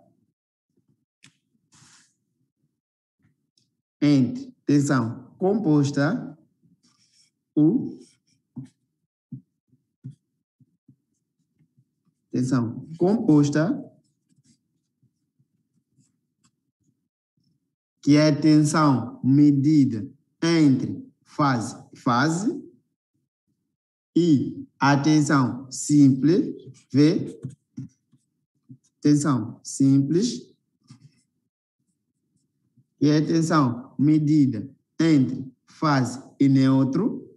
Speaker 1: U, tensão composta, que é a tensão medida entre fase, e a tensão simples, tensão simples, que é a tensão medida entre fase e neutro,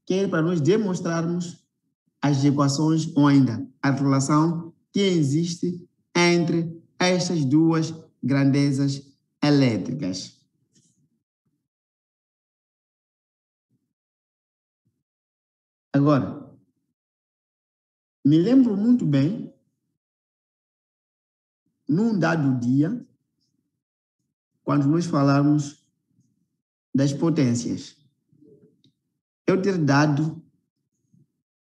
Speaker 1: que é para nós demonstrarmos as equações ou ainda a relação que existe entre estas duas grandezas elétricas. Agora, me lembro muito bem, num dado dia, quando nós falarmos das potências, eu ter dado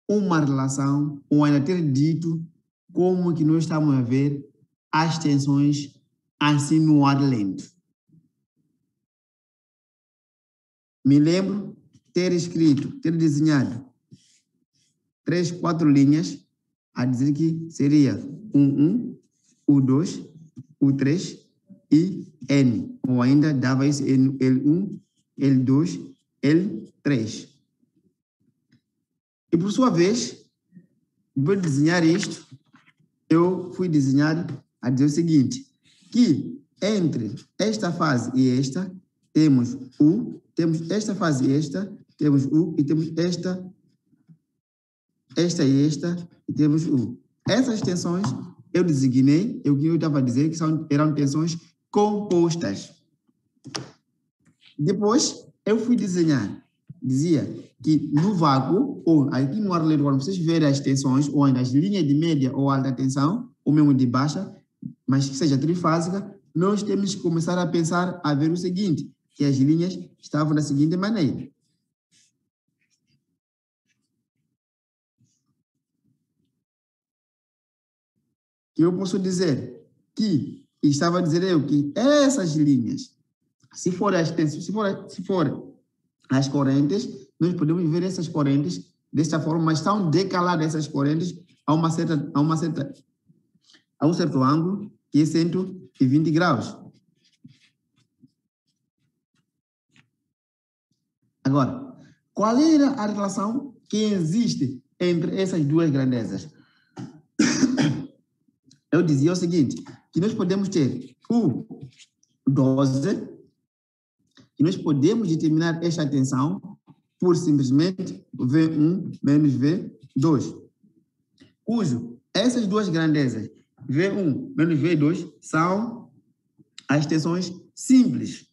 Speaker 1: uma relação, ou ainda ter dito como que nós estamos a ver as tensões assim no ar lento. Me lembro ter desenhado 3, 4 linhas a dizer que seria U1, U2, U3 e N, ou ainda dava isso L1, L2, L3. E por sua vez, depois de desenhar isto, eu fui desenhar a dizer o seguinte, que entre esta fase e esta, temos U, temos esta fase e esta, temos U, e temos esta e esta, e temos U. Essas tensões eu designei, eu estava a dizer que eram tensões compostas. Depois, eu fui desenhar, dizia que no vácuo, ou aqui no ar lento, quando vocês verem as tensões, ou as linhas de média ou alta tensão, ou mesmo de baixa, mas que seja trifásica, nós temos que começar a pensar, a ver o seguinte, que as linhas estavam da seguinte maneira. Que eu posso dizer que, estava a dizer eu, que essas linhas, se for as correntes, nós podemos ver essas correntes desta forma, mas estão decaladas essas correntes a um certo ângulo, que é 120 graus. Agora, qual era a relação que existe entre essas duas grandezas? Eu dizia o seguinte, que nós podemos ter o 12, que nós podemos determinar esta tensão por simplesmente V1 menos V2, cujo essas duas grandezas, V1 menos V2, são as tensões simples.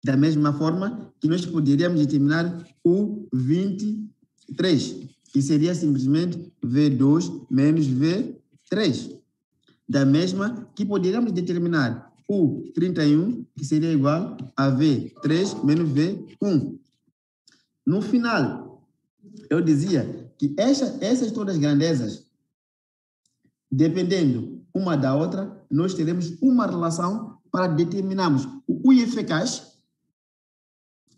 Speaker 1: Da mesma forma que nós poderíamos determinar o 23, que seria simplesmente V2 menos V3. Da mesma que poderíamos determinar o 31, que seria igual a V3 menos V1. No final, eu dizia que essas todas as grandezas, dependendo uma da outra, nós teremos uma relação para determinarmos o U eficaz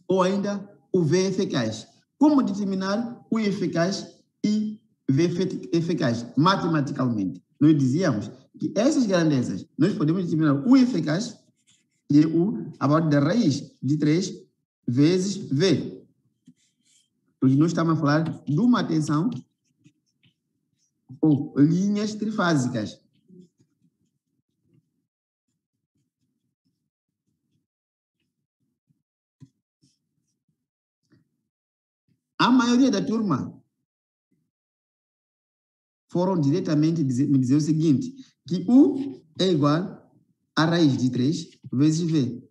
Speaker 1: ou ainda o V eficaz. Como determinar o eficaz e V eficaz? Matematicamente, nós dizíamos que essas grandezas, nós podemos determinar o eficaz e o abaixo da raiz de 3 vezes V. Hoje nós estamos a falar de uma tensão ou linhas trifásicas. A maioria da turma foram diretamente me dizer o seguinte, que U é igual a raiz de 3 vezes V.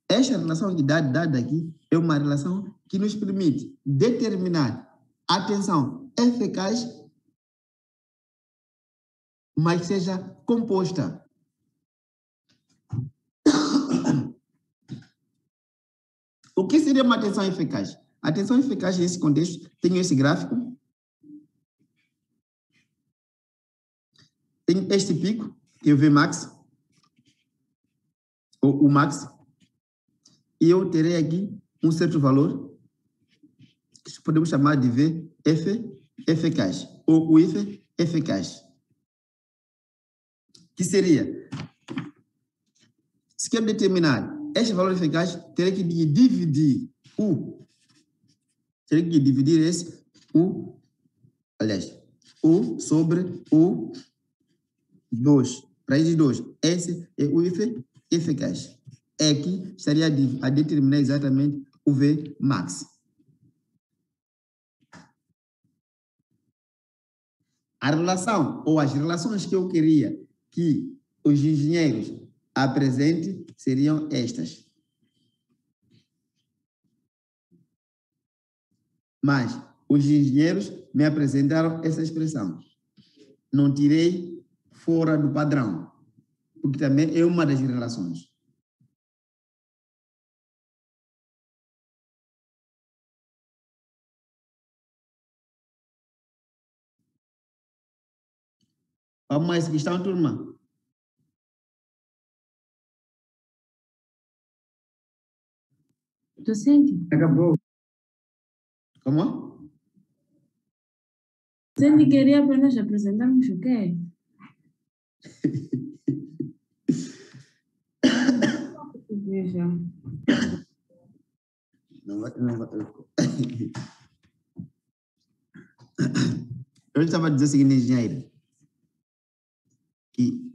Speaker 1: Esta relação de dada aqui é uma relação que nos permite determinar a tensão eficaz, mas que seja composta. O que seria uma tensão eficaz? A tensão eficaz, nesse contexto, tem esse gráfico, tem este pico, que é o Vmax, ou o max, e eu terei aqui um certo valor, que podemos chamar de V eficaz, ou o I eficaz. Que seria, se quer determinar este valor eficaz, terei que dividir esse U sobre o 2, raiz de 2. Esse é o I eficaz. Aqui estaria a determinar exatamente o V max. A relação, ou as relações que eu queria que os engenheiros apresentem seriam estas. Mas os engenheiros me apresentaram essa expressão. Não tirei fora do padrão, porque também é uma das relações. Vamos mais questão, turma?
Speaker 5: Docente.
Speaker 1: Acabou. Como?
Speaker 5: Docente queria para nós apresentarmos o quê? Veja.
Speaker 1: Não vai. Eu estava a dizer o seguinte, engenheiro, que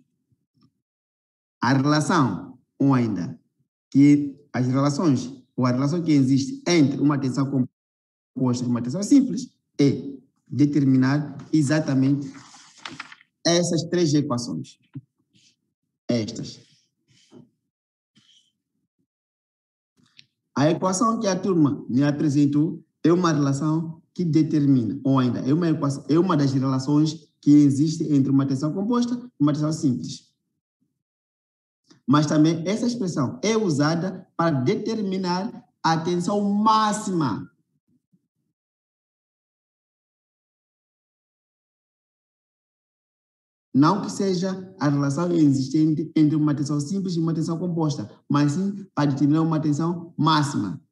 Speaker 1: a relação, ou ainda, que as relações, ou a relação que existe entre uma tensão composta e uma tensão simples, é determinar exatamente essas três equações. Estas. A equação que a turma me apresentou é uma relação que determina, ou ainda, é uma das relações que existe entre uma tensão composta e uma tensão simples. Mas também essa expressão é usada para determinar a tensão máxima. Não que seja a relação existente entre uma tensão simples e uma tensão composta, mas sim para determinar uma tensão máxima.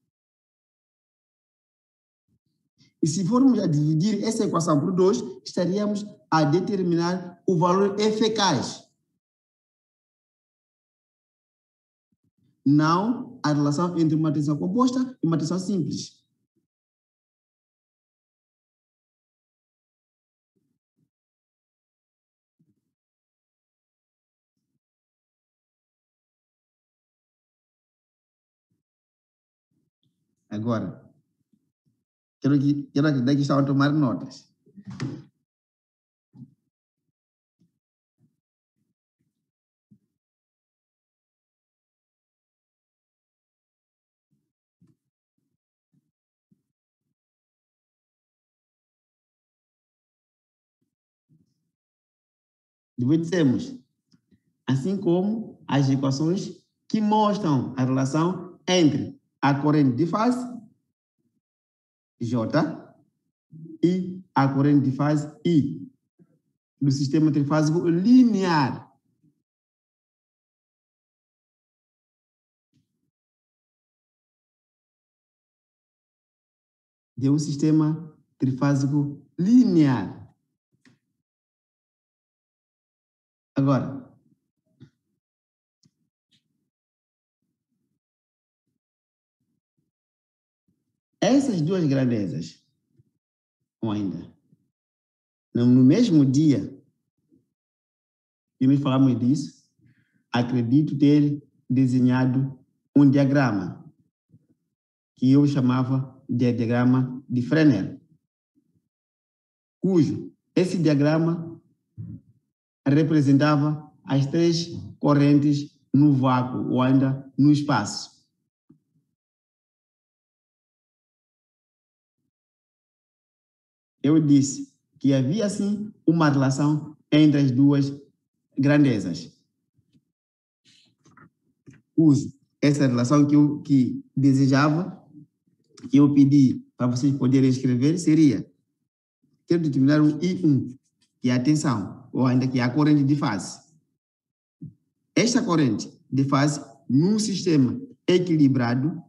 Speaker 1: E se formos a dividir essa equação por 2, estaríamos a determinar o valor eficaz. Não a relação entre uma tensão composta e uma tensão simples. Agora, quero que daqui estão a tomar notas. Depois temos, assim como as equações que mostram a relação entre a corrente de fase, J, e a corrente de fase I, do sistema trifásico linear. De um sistema trifásico linear. Agora, essas duas grandezas, ou ainda, no mesmo dia que nós falamos disso, acredito ter desenhado um diagrama que eu chamava de diagrama de Fresnel, cujo esse diagrama representava as três correntes no vácuo ou ainda no espaço. Eu disse que havia, sim, uma relação entre as duas grandezas. Cujo essa relação que desejava, que eu pedi para vocês poderem escrever, seria: quero determinar o I1, que é a tensão, ou ainda que é a corrente de fase. Esta corrente de fase, num sistema equilibrado,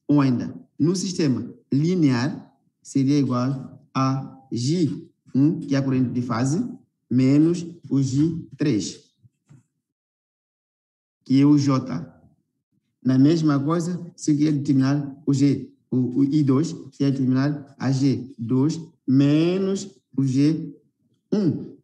Speaker 1: ou ainda no sistema linear, seria igual a J1, que é a corrente de fase, menos o J3, que é o J. Na mesma coisa, se eu quer determinar o I2, que é determinar a G2 menos o G1.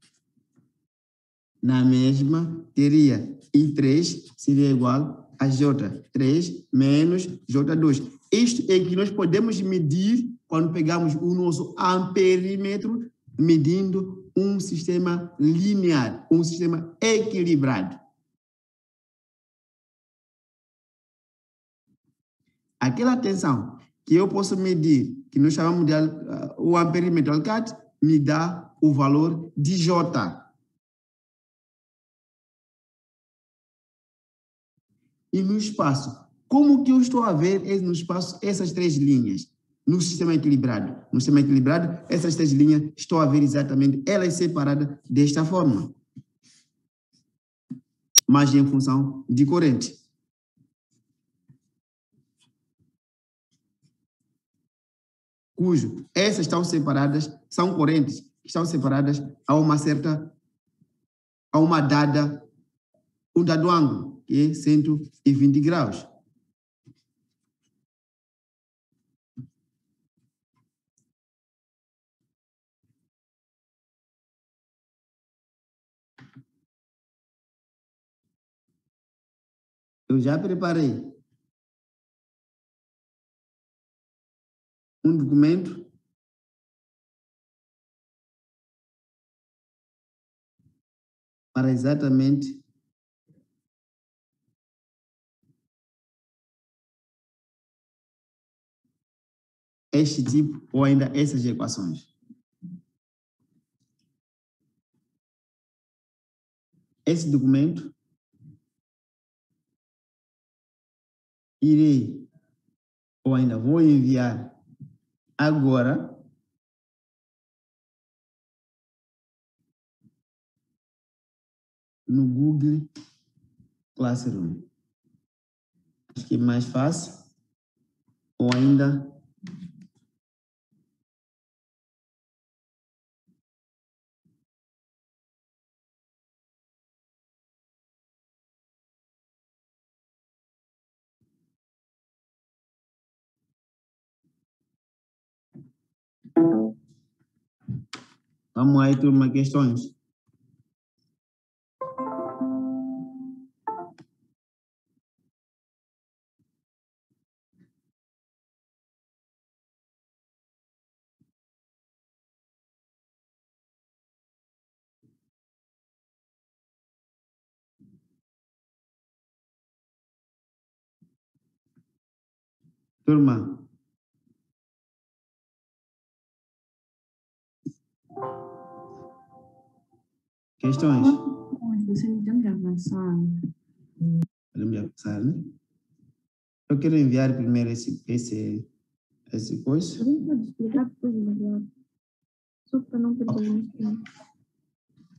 Speaker 1: Na mesma, teria I3 seria igual a J3 menos J2. Isto é que nós podemos medir quando pegamos o nosso amperímetro, medindo um sistema linear, um sistema equilibrado. Aquela tensão que eu posso medir, que nós chamamos de o amperímetro Alcat, me dá o valor de J. E no espaço, como que eu estou a ver no espaço essas três linhas? No sistema equilibrado. No sistema equilibrado, essas três linhas, estou a ver exatamente elas separadas desta forma. Mas em função de corrente. Cujo essas estão separadas, são correntes que estão separadas a um dado ângulo, que é 120 graus. Eu já preparei um documento para exatamente este tipo ou ainda essas equações. Esse documento irei ou ainda vou enviar agora no Google Classroom. Acho que é mais fácil ou ainda vamos aí, turma, questões. Turma, questões?
Speaker 5: Estamos avançando.
Speaker 1: Podemos avançar, né? Eu quero enviar primeiro esse coisa.
Speaker 2: Pode explicar depois, Gabriel. Só para não perder tempo.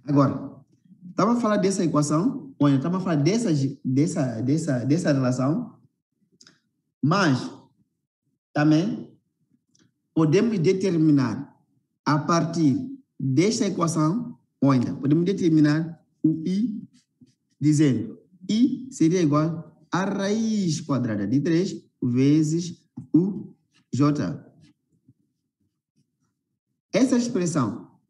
Speaker 1: Agora, estava a falar dessa equação, olha, estava a falar dessa relação, mas também podemos determinar a partir desta equação, ou ainda podemos determinar o I, dizendo I seria igual a raiz quadrada de 3 vezes o J. Essa expressão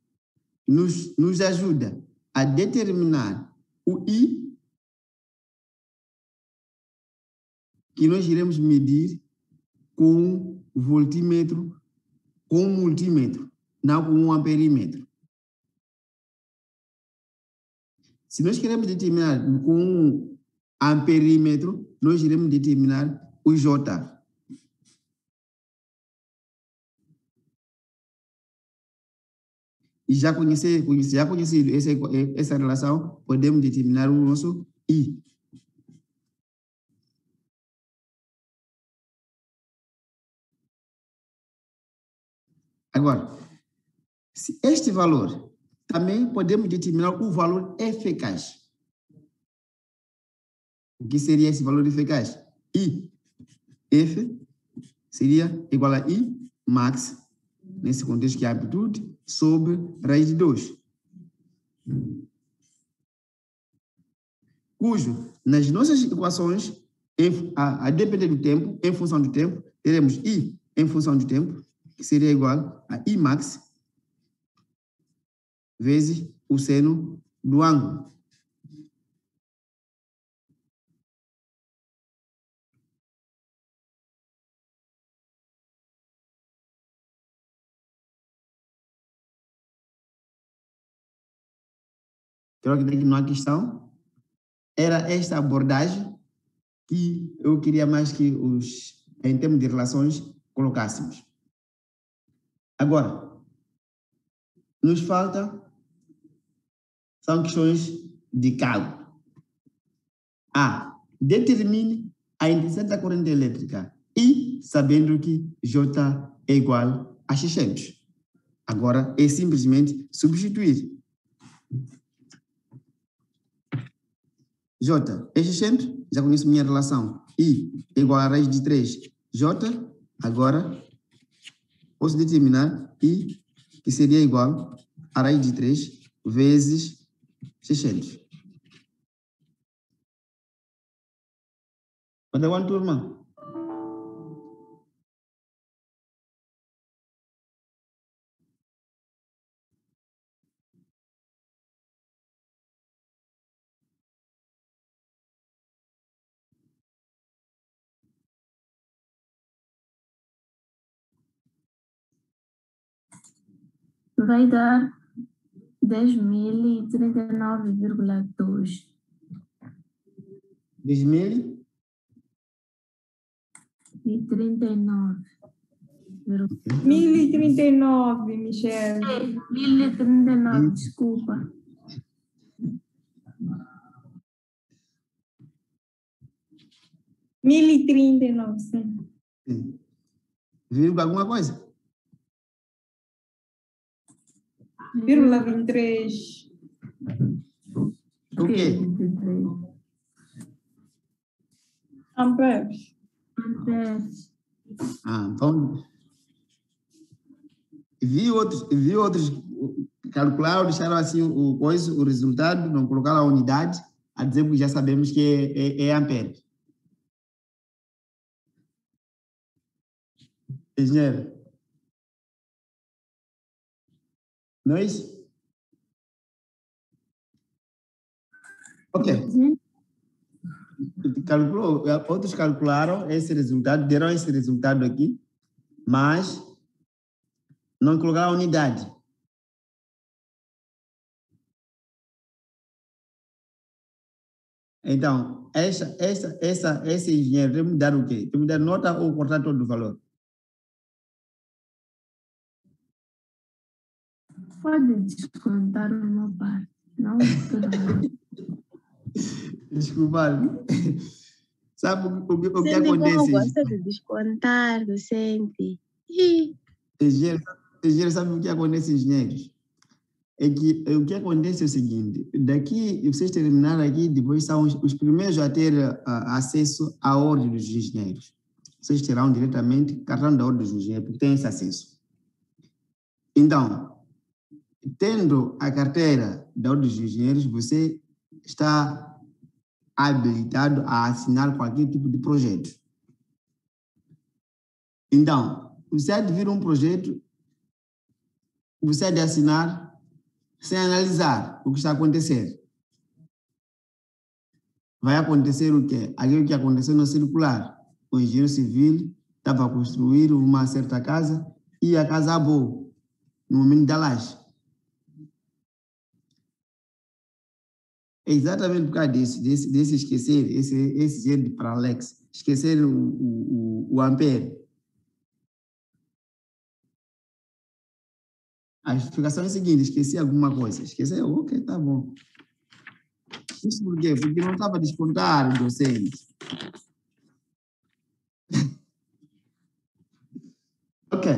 Speaker 1: nos ajuda a determinar o I que nós iremos medir com voltímetro, com multímetro, não com um amperímetro. Se nós queremos determinar com um amperímetro, nós iremos determinar o J. E já conhecido essa relação, podemos determinar o nosso I. Agora, se este valor, também podemos determinar o valor eficaz. O que seria esse valor eficaz? I, F, seria igual a I max, nesse contexto que é a amplitude, sobre raiz de 2. Cujo, nas nossas equações, a depender do tempo, em função do tempo, teremos I em função do tempo, que seria igual a I max vezes o seno do ângulo. Creo que daqui não há questão. Era esta abordagem que eu queria mais que em termos de relações, colocássemos. Agora, nos falta, são questões de cálculo. A. Determine a intensidade da corrente elétrica I, sabendo que J é igual a 600. Agora, é simplesmente substituir. J é 600, já conheço minha relação. I é igual a raiz de 3. J, agora, posso determinar I, que seria igual a raiz de 3 vezes 600. Pode dar uma turma?
Speaker 2: Vai dar 10.039,2.
Speaker 1: 10.000?
Speaker 2: 1039.
Speaker 10: 1039, Michelle.
Speaker 2: 1039, desculpa.
Speaker 10: R$1.039, sim.
Speaker 1: Vírgula alguma coisa?
Speaker 10: 0,23.
Speaker 1: O quê?
Speaker 10: Amperes.
Speaker 1: Então, vi outros calcularam, deixaram assim o resultado, não colocaram a unidade, a dizer que já sabemos que é ampere. Engenheiro? Não é isso? Ok. Outros calcularam esse resultado, deram esse resultado aqui, mas não colocaram a unidade. Então, esse engenheiro tem que mudar o quê? Tem que mudar nota ou cortar todo o valor?
Speaker 2: Pode descontar uma parte, não tudo.
Speaker 1: Desculpa. Sabe o que
Speaker 6: Docente,
Speaker 1: acontece?
Speaker 6: como gosta de descontar, docente.
Speaker 1: Engenheiro, sabe o que acontece, engenheiros? É que o que acontece é o seguinte, daqui, vocês terminaram aqui, depois são os primeiros a ter acesso à ordem dos engenheiros. Vocês terão diretamente cartão da ordem dos engenheiros, porque têm esse acesso. Então, tendo a carteira da ordem dos engenheiros, você está habilitado a assinar qualquer tipo de projeto. Então, você há de vir um projeto, você há de assinar sem analisar o que está a acontecer. Vai acontecer o quê? Aquilo que aconteceu no circular. O engenheiro civil estava a construir uma certa casa e a casa abou no momento da laje. É exatamente por causa desse esquecer, esse jeito para Alex, esquecer o ampere. A explicação é a seguinte: esqueci alguma coisa. Esqueceu? Ok, tá bom. Isso por quê? Porque não estava a descontar o docente. Ok.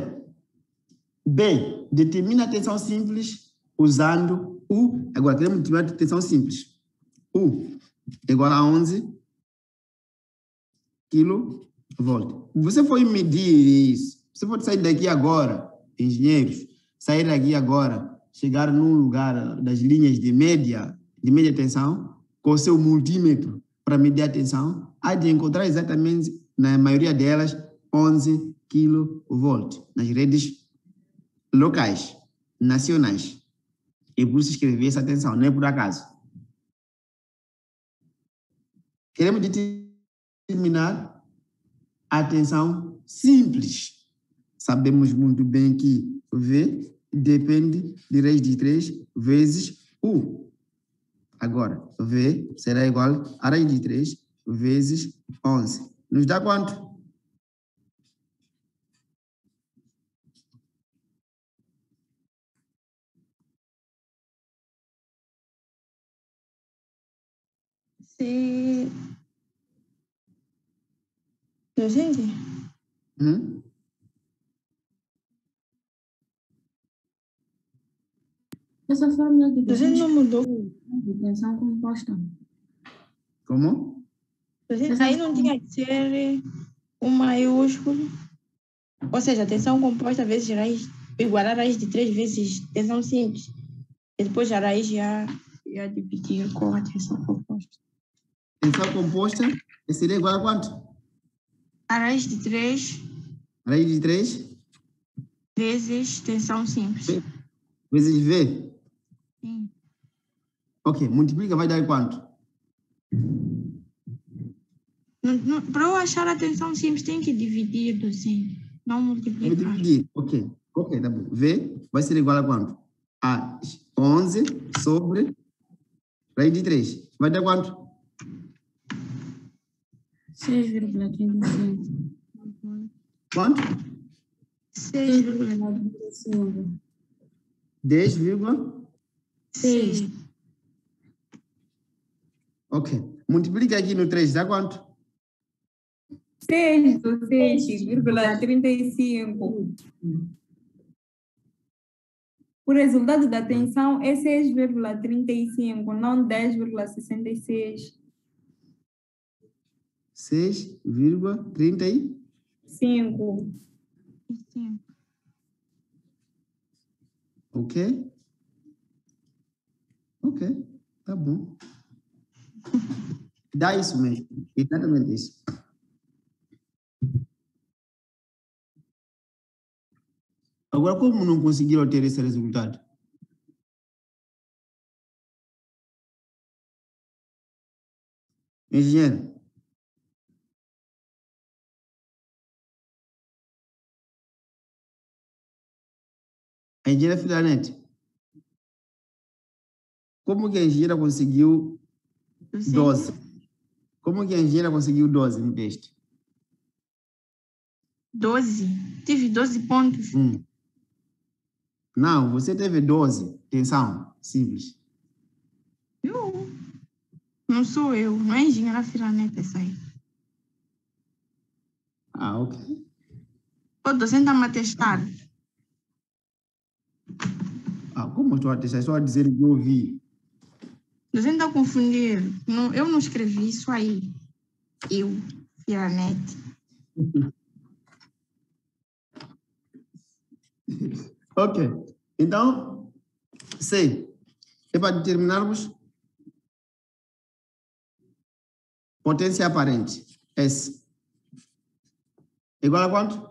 Speaker 1: B. Determina a tensão simples usando U. Agora, queremos determinar a tensão simples. U igual a 11 kV. Você foi medir isso. Você pode sair daqui agora, engenheiros, sair daqui agora, chegar num lugar das linhas de média tensão, com o seu multímetro para medir a tensão, há de encontrar exatamente, na maioria delas, 11 kV nas redes locais, nacionais. E por isso escrevi essa tensão, não é por acaso. Queremos determinar a tensão simples. Sabemos muito bem que V depende de raiz de 3 vezes U. Agora, V será igual a raiz de 3 vezes 11. Nos dá quanto?
Speaker 3: Docente?
Speaker 5: Essa fórmula de
Speaker 3: Docente não mudou.
Speaker 5: de tensão composta.
Speaker 1: Como?
Speaker 3: Docente, aí não tinha que ser um maiúsculo. Ou seja, tensão composta vezes raiz, igual a raiz de 3 vezes tensão simples. E depois a raiz já dividir com a tensão composta.
Speaker 1: Tensão composta seria igual a quanto?
Speaker 3: A raiz de 3
Speaker 1: Raiz de 3
Speaker 3: vezes tensão simples.
Speaker 1: vezes V?
Speaker 3: Sim.
Speaker 1: Ok, multiplica, vai dar quanto?
Speaker 3: Para eu achar a tensão simples, tem que dividir, docente. Não multiplicar.
Speaker 1: Vou dividir, ok, tá bom. V vai ser igual a quanto? A 11 sobre raiz de 3. Vai dar quanto?
Speaker 5: 6,35.
Speaker 1: Quanto?
Speaker 5: 6,35.
Speaker 1: 10,6. Ok. Multiplica aqui no 3, dá quanto?
Speaker 10: 6,35. O resultado da tensão é 6,35, não 10,66.
Speaker 1: 6,35. Ok? Ok, tá bom. Dá isso mesmo, exatamente isso. Agora, como não conseguiram ter esse resultado? Engenheiro. A engenheira Filanete. Como que a engenheira conseguiu 12? Como que a engenheira conseguiu 12 no teste?
Speaker 3: 12? Tive 12 pontos.
Speaker 1: Não, você teve 12. Tensão, simples.
Speaker 3: Não sou eu, não é engenheira Filanete essa aí.
Speaker 1: Ah, ok.
Speaker 3: O docente está-me a testar.
Speaker 1: Ah, como estou a testar? Estou a dizer que eu ouvi.
Speaker 3: O docente está a confundir. Não, eu não escrevi isso aí. Eu, Filanete.
Speaker 1: Ok. Então, C. É para determinarmos potência aparente. S. Igual a quanto?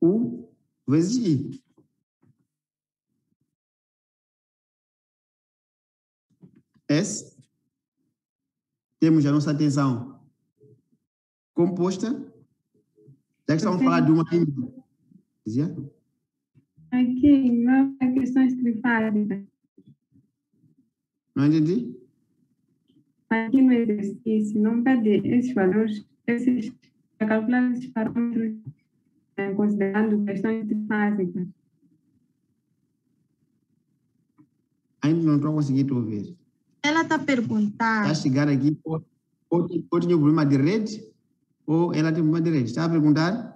Speaker 1: U vezes I. S. Temos a nossa tensão composta. Já que estamos a falar de uma química.
Speaker 7: Aqui não é questões trifásicas.
Speaker 1: Não entendi?
Speaker 7: Aqui no exercício não pede esses valores, para calcular esses parâmetros, considerando questões trifásicas.
Speaker 1: Ainda não estou a conseguir te ouvir.
Speaker 3: Ela está a perguntar.
Speaker 1: Está a chegar aqui, ou tinha problema de rede, ou ela tem problema de rede. Está a perguntar?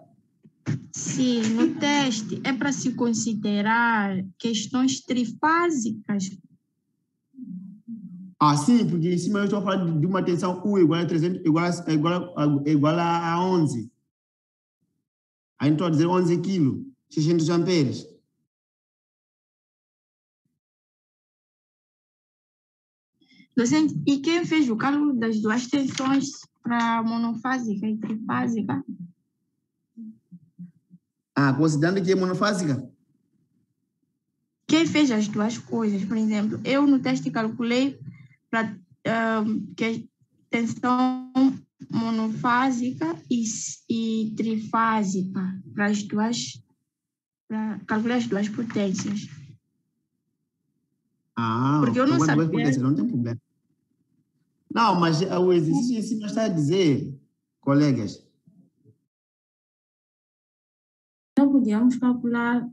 Speaker 3: Sim, no teste é para se considerar questões trifásicas.
Speaker 1: Ah, sim, porque em cima eu estou falando de uma tensão U igual a 300, igual a 11. Aí estou a dizer 11 quilos, 600 amperes.
Speaker 3: Docente, e quem fez o cálculo das duas tensões para monofásica e trifásica?
Speaker 1: Ah, considerando que é monofásica?
Speaker 3: Quem fez as duas coisas? Por exemplo, eu no teste calculei para que tensão monofásica e trifásica para calcular as duas potências.
Speaker 1: Ah,
Speaker 3: porque eu não sabia.
Speaker 1: Não tem problema. Não, mas o exercício em cima está a dizer, colegas.
Speaker 5: Não podíamos calcular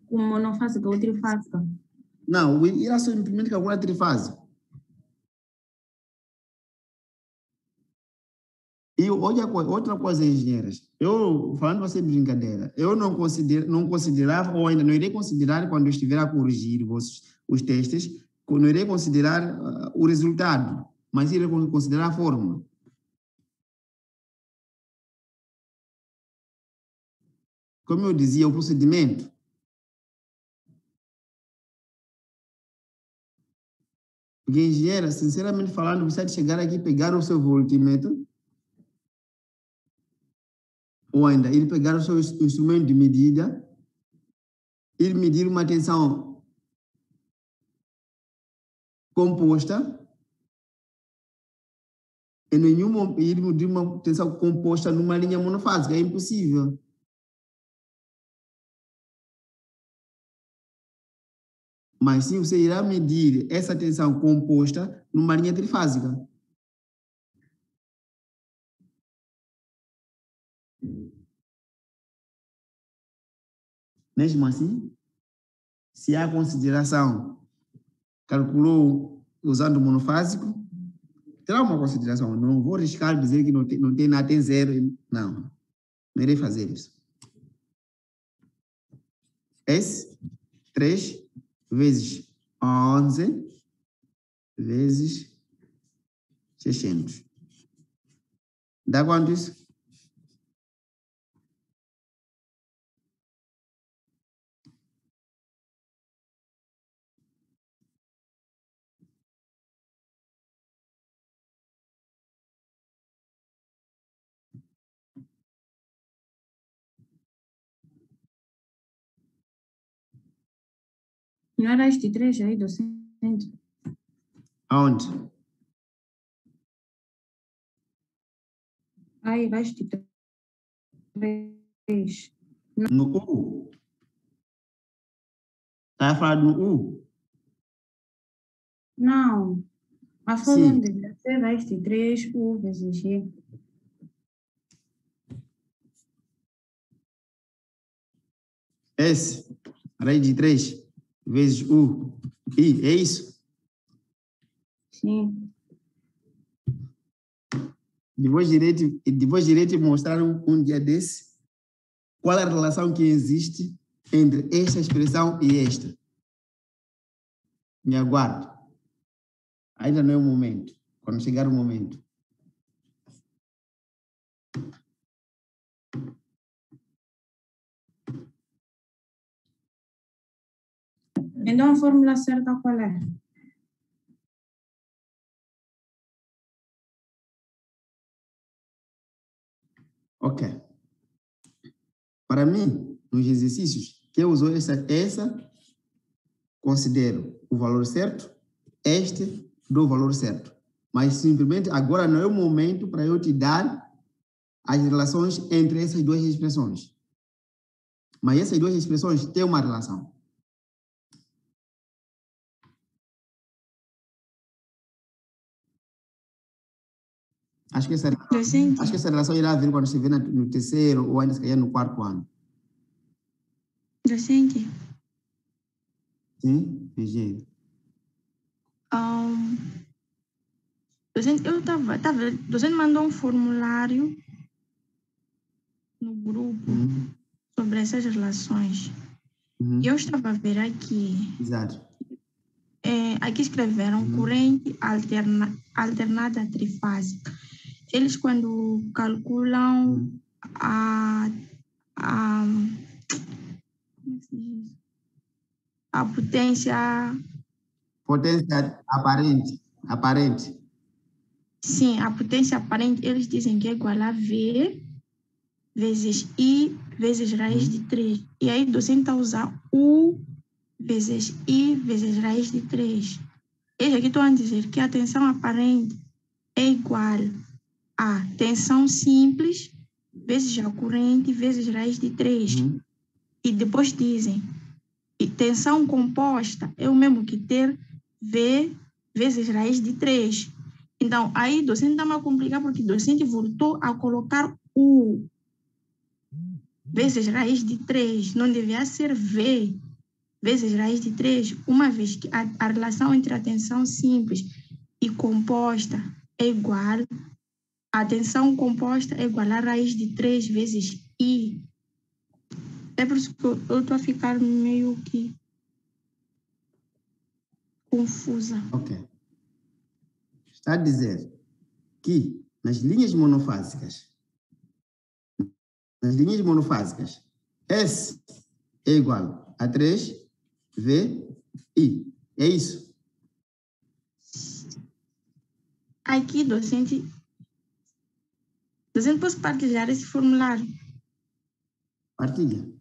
Speaker 5: com monofásica ou trifásica.
Speaker 1: Não, irá simplesmente calcular trifásica. E outra coisa, engenheiras, eu, falando você brincadeira, eu não considerava, ou ainda não irei considerar quando eu estiver a corrigir os testes, não irei considerar o resultado, mas irei considerar a fórmula. Como eu dizia, o procedimento. Porque, engenheira, sinceramente falando, você de chegar aqui, pegar o seu voltímetro, ou ainda ele pegar o seu instrumento de medida, ele medir uma tensão composta, e ele medir uma tensão composta numa linha monofásica, é impossível. mas sim você irá medir essa tensão composta numa linha trifásica. Mesmo assim, se há consideração, calculou usando monofásico, terá uma consideração. Não vou arriscar dizer que não tem nada, tem zero. Não, não irei fazer isso. S, 3 vezes 11 vezes 600. Dá quanto isso?
Speaker 5: Não era este 3 aí, docente?
Speaker 1: Aonde?
Speaker 5: Aí, era este 3.
Speaker 1: No U. Está a falar do U?
Speaker 5: Não. A
Speaker 1: Sim.
Speaker 5: forma deveria ser este 3, U vezes G.
Speaker 1: S, raiz de 3 vezes U. I, é isso?
Speaker 5: Sim.
Speaker 1: Depois direito mostrar um dia desse qual é a relação que existe entre esta expressão e esta. Me aguarde. Ainda não é o momento. Quando chegar o momento.
Speaker 5: Então a fórmula certa qual é?
Speaker 1: Ok. Para mim, nos exercícios que eu uso essa considero o valor certo, este dou o valor certo. Mas simplesmente agora não é o momento para eu te dar as relações entre essas duas expressões. Mas essas duas expressões têm uma relação. Acho que essa relação irá vir quando se vê no terceiro ou ainda se calhar no quarto ano.
Speaker 3: Docente.
Speaker 1: Sim, engenheiro.
Speaker 3: Docente, docente mandou um formulário no grupo sobre essas relações. E eu estava a ver aqui.
Speaker 1: Exato.
Speaker 3: Aqui escreveram corrente alternada trifásica. Eles, quando calculam como é que se diz? A potência.
Speaker 1: Potência aparente.
Speaker 3: Sim, a potência aparente, eles dizem que é igual a V vezes I vezes raiz de 3. E aí, o docente está a usar U vezes I vezes raiz de 3. Eles aqui estão a dizer que a tensão aparente é igual a tensão simples vezes a corrente vezes raiz de 3. E depois dizem que tensão composta é o mesmo que ter V vezes raiz de 3. Então, aí o docente está a complicar porque o docente voltou a colocar U vezes raiz de 3. Não devia ser V vezes raiz de 3, uma vez que a relação entre a tensão simples e composta é igual, a tensão composta é igual a raiz de 3 vezes I. É por isso que eu estou a ficar meio que confusa.
Speaker 1: Ok. Está a dizer que nas linhas monofásicas, S é igual a 3 V I. É isso?
Speaker 3: Aqui, docente, posso partilhar esse formulário?
Speaker 1: Partilha.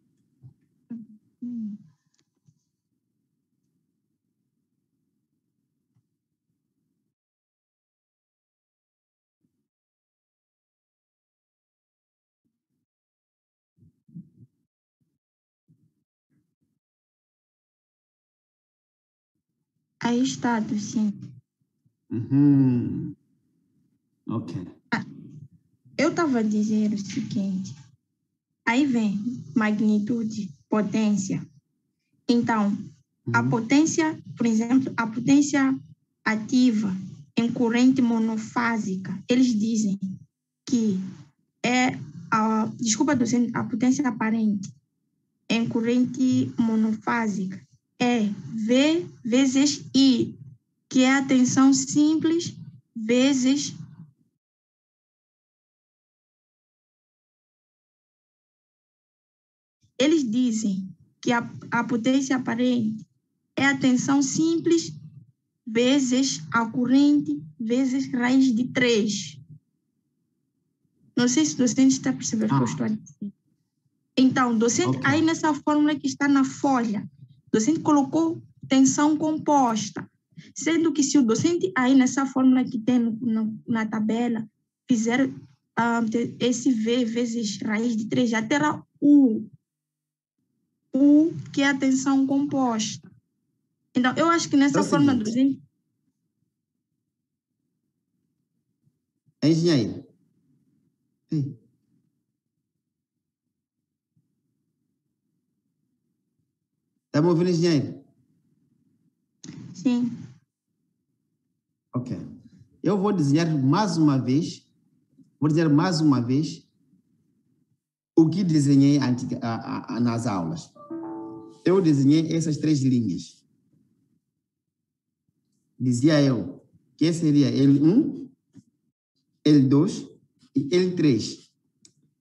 Speaker 2: Aí está, docente.
Speaker 1: Ok.
Speaker 2: Eu estava a dizer o seguinte. Aí vem magnitude, potência. Então, a potência, por exemplo, a potência ativa em corrente monofásica, eles dizem que desculpa, docente, a potência aparente em corrente monofásica é V vezes I, que é a tensão simples vezes eles dizem que a potência aparente é a tensão simples vezes a corrente vezes raiz de 3. Não sei se o docente está a perceber o que eu estou a dizer. Então, docente, aí nessa fórmula que está na folha, o docente colocou tensão composta, sendo que se o docente aí nessa fórmula que tem na tabela fizer esse V vezes raiz de 3, já terá U, que é a tensão composta. Então, eu acho que nessa fórmula do docente...
Speaker 1: Engenheiro. Está me ouvindo, engenheiro?
Speaker 2: Sim.
Speaker 1: Ok. Eu vou desenhar mais uma vez, o que desenhei nas aulas. Eu desenhei essas 3 linhas. Dizia eu que seria L1, L2 e L3,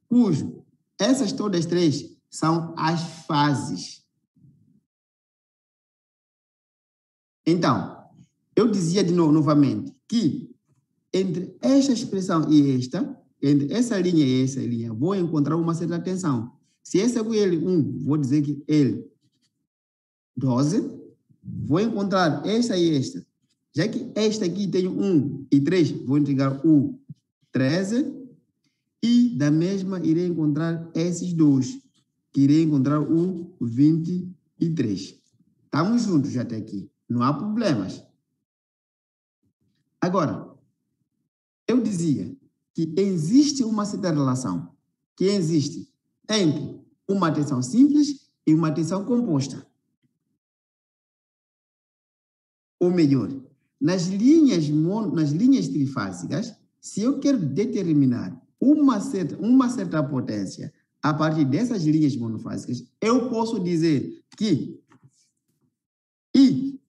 Speaker 1: cujo essas todas 3 são as fases. Então, eu dizia novamente que entre esta expressão e esta, entre essa linha e essa linha, vou encontrar uma certa tensão. Se essa é o L1, vou dizer que L12, vou encontrar esta e esta. Já que esta aqui tem 1 e 3, vou integrar o 13 e da mesma irei encontrar esses 2, que irei encontrar o 23. Estamos juntos até aqui, não há problemas. Agora, eu dizia que existe uma certa relação que existe entre uma tensão simples e uma tensão composta. Ou melhor, nas linhas trifásicas, se eu quero determinar uma certa potência a partir dessas linhas monofásicas, eu posso dizer que I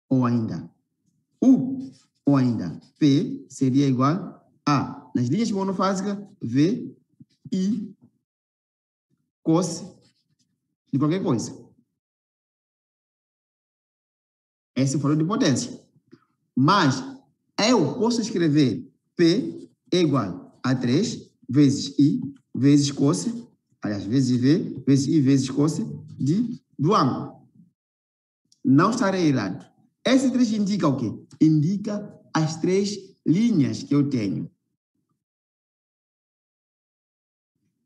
Speaker 1: ou ainda U ou ainda P seria igual a, nas linhas monofásicas, V, I, cos de qualquer coisa. Esse é o valor de potência. Mas eu posso escrever P é igual a 3 vezes I vezes cos, aliás, vezes V, vezes I vezes cos do ângulo. Não estarei errado. Esse 3 indica o quê? Indica as 3 linhas que eu tenho.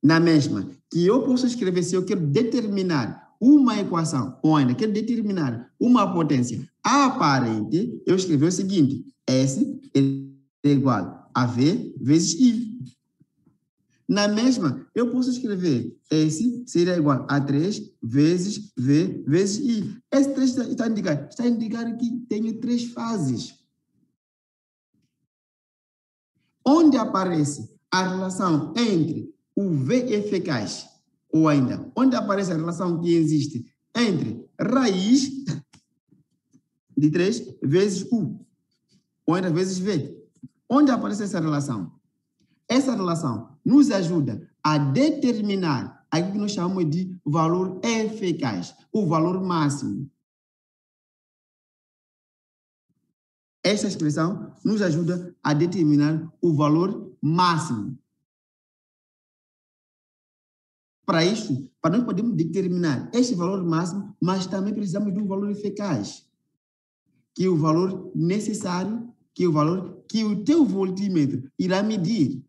Speaker 1: Na mesma, que eu posso escrever se eu quero determinar uma equação, ou ainda quero determinar uma potência aparente, eu escrevi o seguinte, S é igual a V vezes I. Na mesma, eu posso escrever S seria igual a 3 vezes V vezes I. Esse 3 está a indicar que tenho 3 fases. Onde aparece a relação entre o V eficaz, ou ainda, onde aparece a relação que existe entre raiz de 3 vezes U, ou ainda vezes V. Onde aparece essa relação? Essa relação nos ajuda a determinar aquilo que nós chamamos de valor eficaz, o valor máximo. Essa expressão nos ajuda a determinar o valor máximo. Para isso, para nós podermos determinar este valor máximo, mas também precisamos de um valor eficaz, que é o valor necessário, que é o valor que o teu voltímetro irá medir,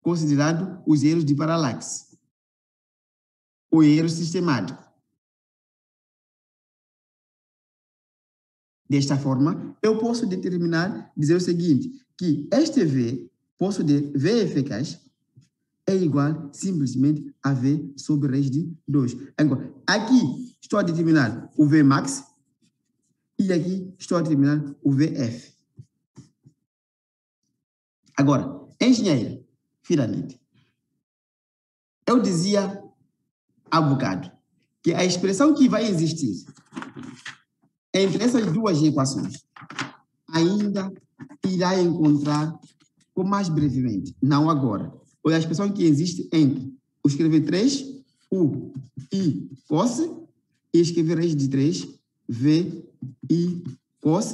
Speaker 1: considerando os erros de paralaxe, ou erro sistemático. Desta forma, eu posso determinar, dizer o seguinte, que este V, posso de V eficaz, é igual simplesmente a V sobre raiz de 2. Agora, aqui estou a determinar o V max e aqui estou a determinar o VF. Agora, engenheiro, finalmente, eu dizia há bocado que a expressão que vai existir entre essas duas equações ainda irá encontrar, ou mais brevemente, não agora, ou a expressão que existe entre o escrever 3, U, I, cos, e escrever raiz de 3, V, I, cos,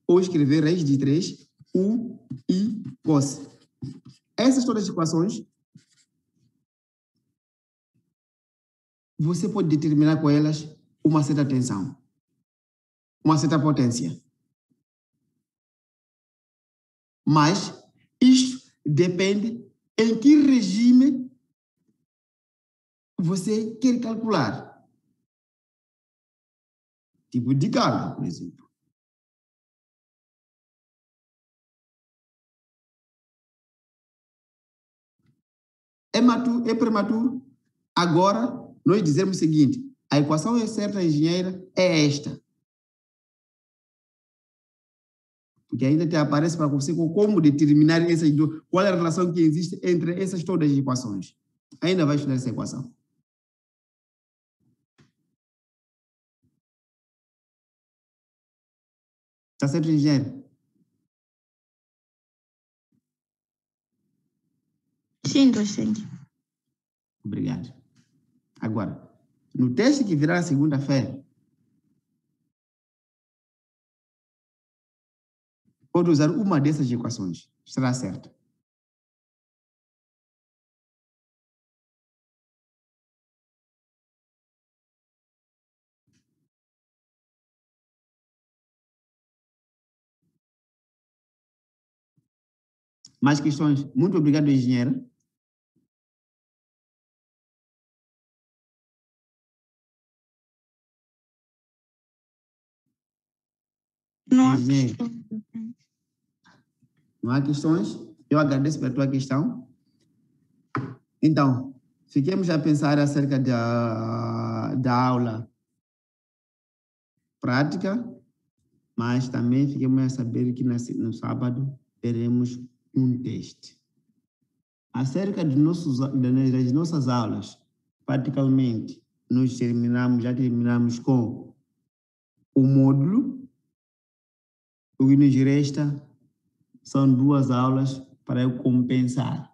Speaker 1: ou escrever raiz de 3, U, I, cos. Essas todas as equações, você pode determinar com elas uma certa tensão, uma certa potência. Mas isto depende em que regime você quer calcular. Tipo de carga, por exemplo. É prematuro. Agora, nós dizemos o seguinte, a equação certa, engenheira, é esta. Porque ainda te aparece para você como determinar essas duas, qual é a relação que existe entre essas todas as equações. Ainda vai estudar essa equação. Está certo, engenheiro?
Speaker 3: Sim, docente.
Speaker 1: Obrigado. Agora, no teste que virá na segunda-feira, pode usar uma dessas equações. Será certo. Mais questões? Muito obrigado, engenheiro.
Speaker 3: Não há
Speaker 1: Engenheiro.
Speaker 3: questões.
Speaker 1: Não há questões? Eu agradeço pela tua questão. Então, fiquemos a pensar acerca da aula prática, mas também fiquemos a saber que no sábado teremos um teste. Acerca das nossas aulas, praticamente, já terminamos com o módulo. O que nos resta são 2 aulas para eu compensar.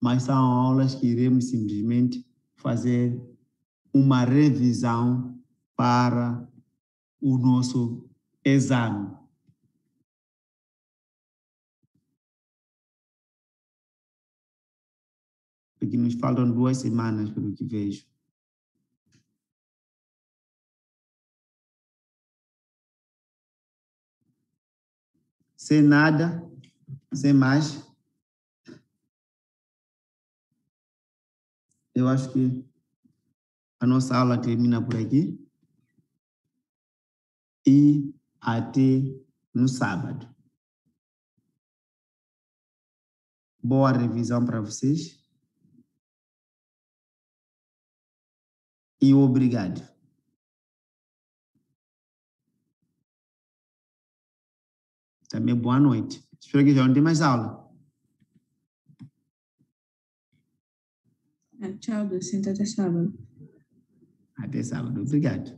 Speaker 1: Mas são aulas que iremos simplesmente fazer uma revisão para o nosso exame. Porque nos faltam 2 semanas, pelo que vejo. Sem nada, sem mais, eu acho que a nossa aula termina por aqui. E até no sábado. Boa revisão para vocês. E obrigado. Também boa noite. Espero que já não tenha mais aula.
Speaker 4: Tchau, docente. Até sábado.
Speaker 1: Até sábado. Obrigado.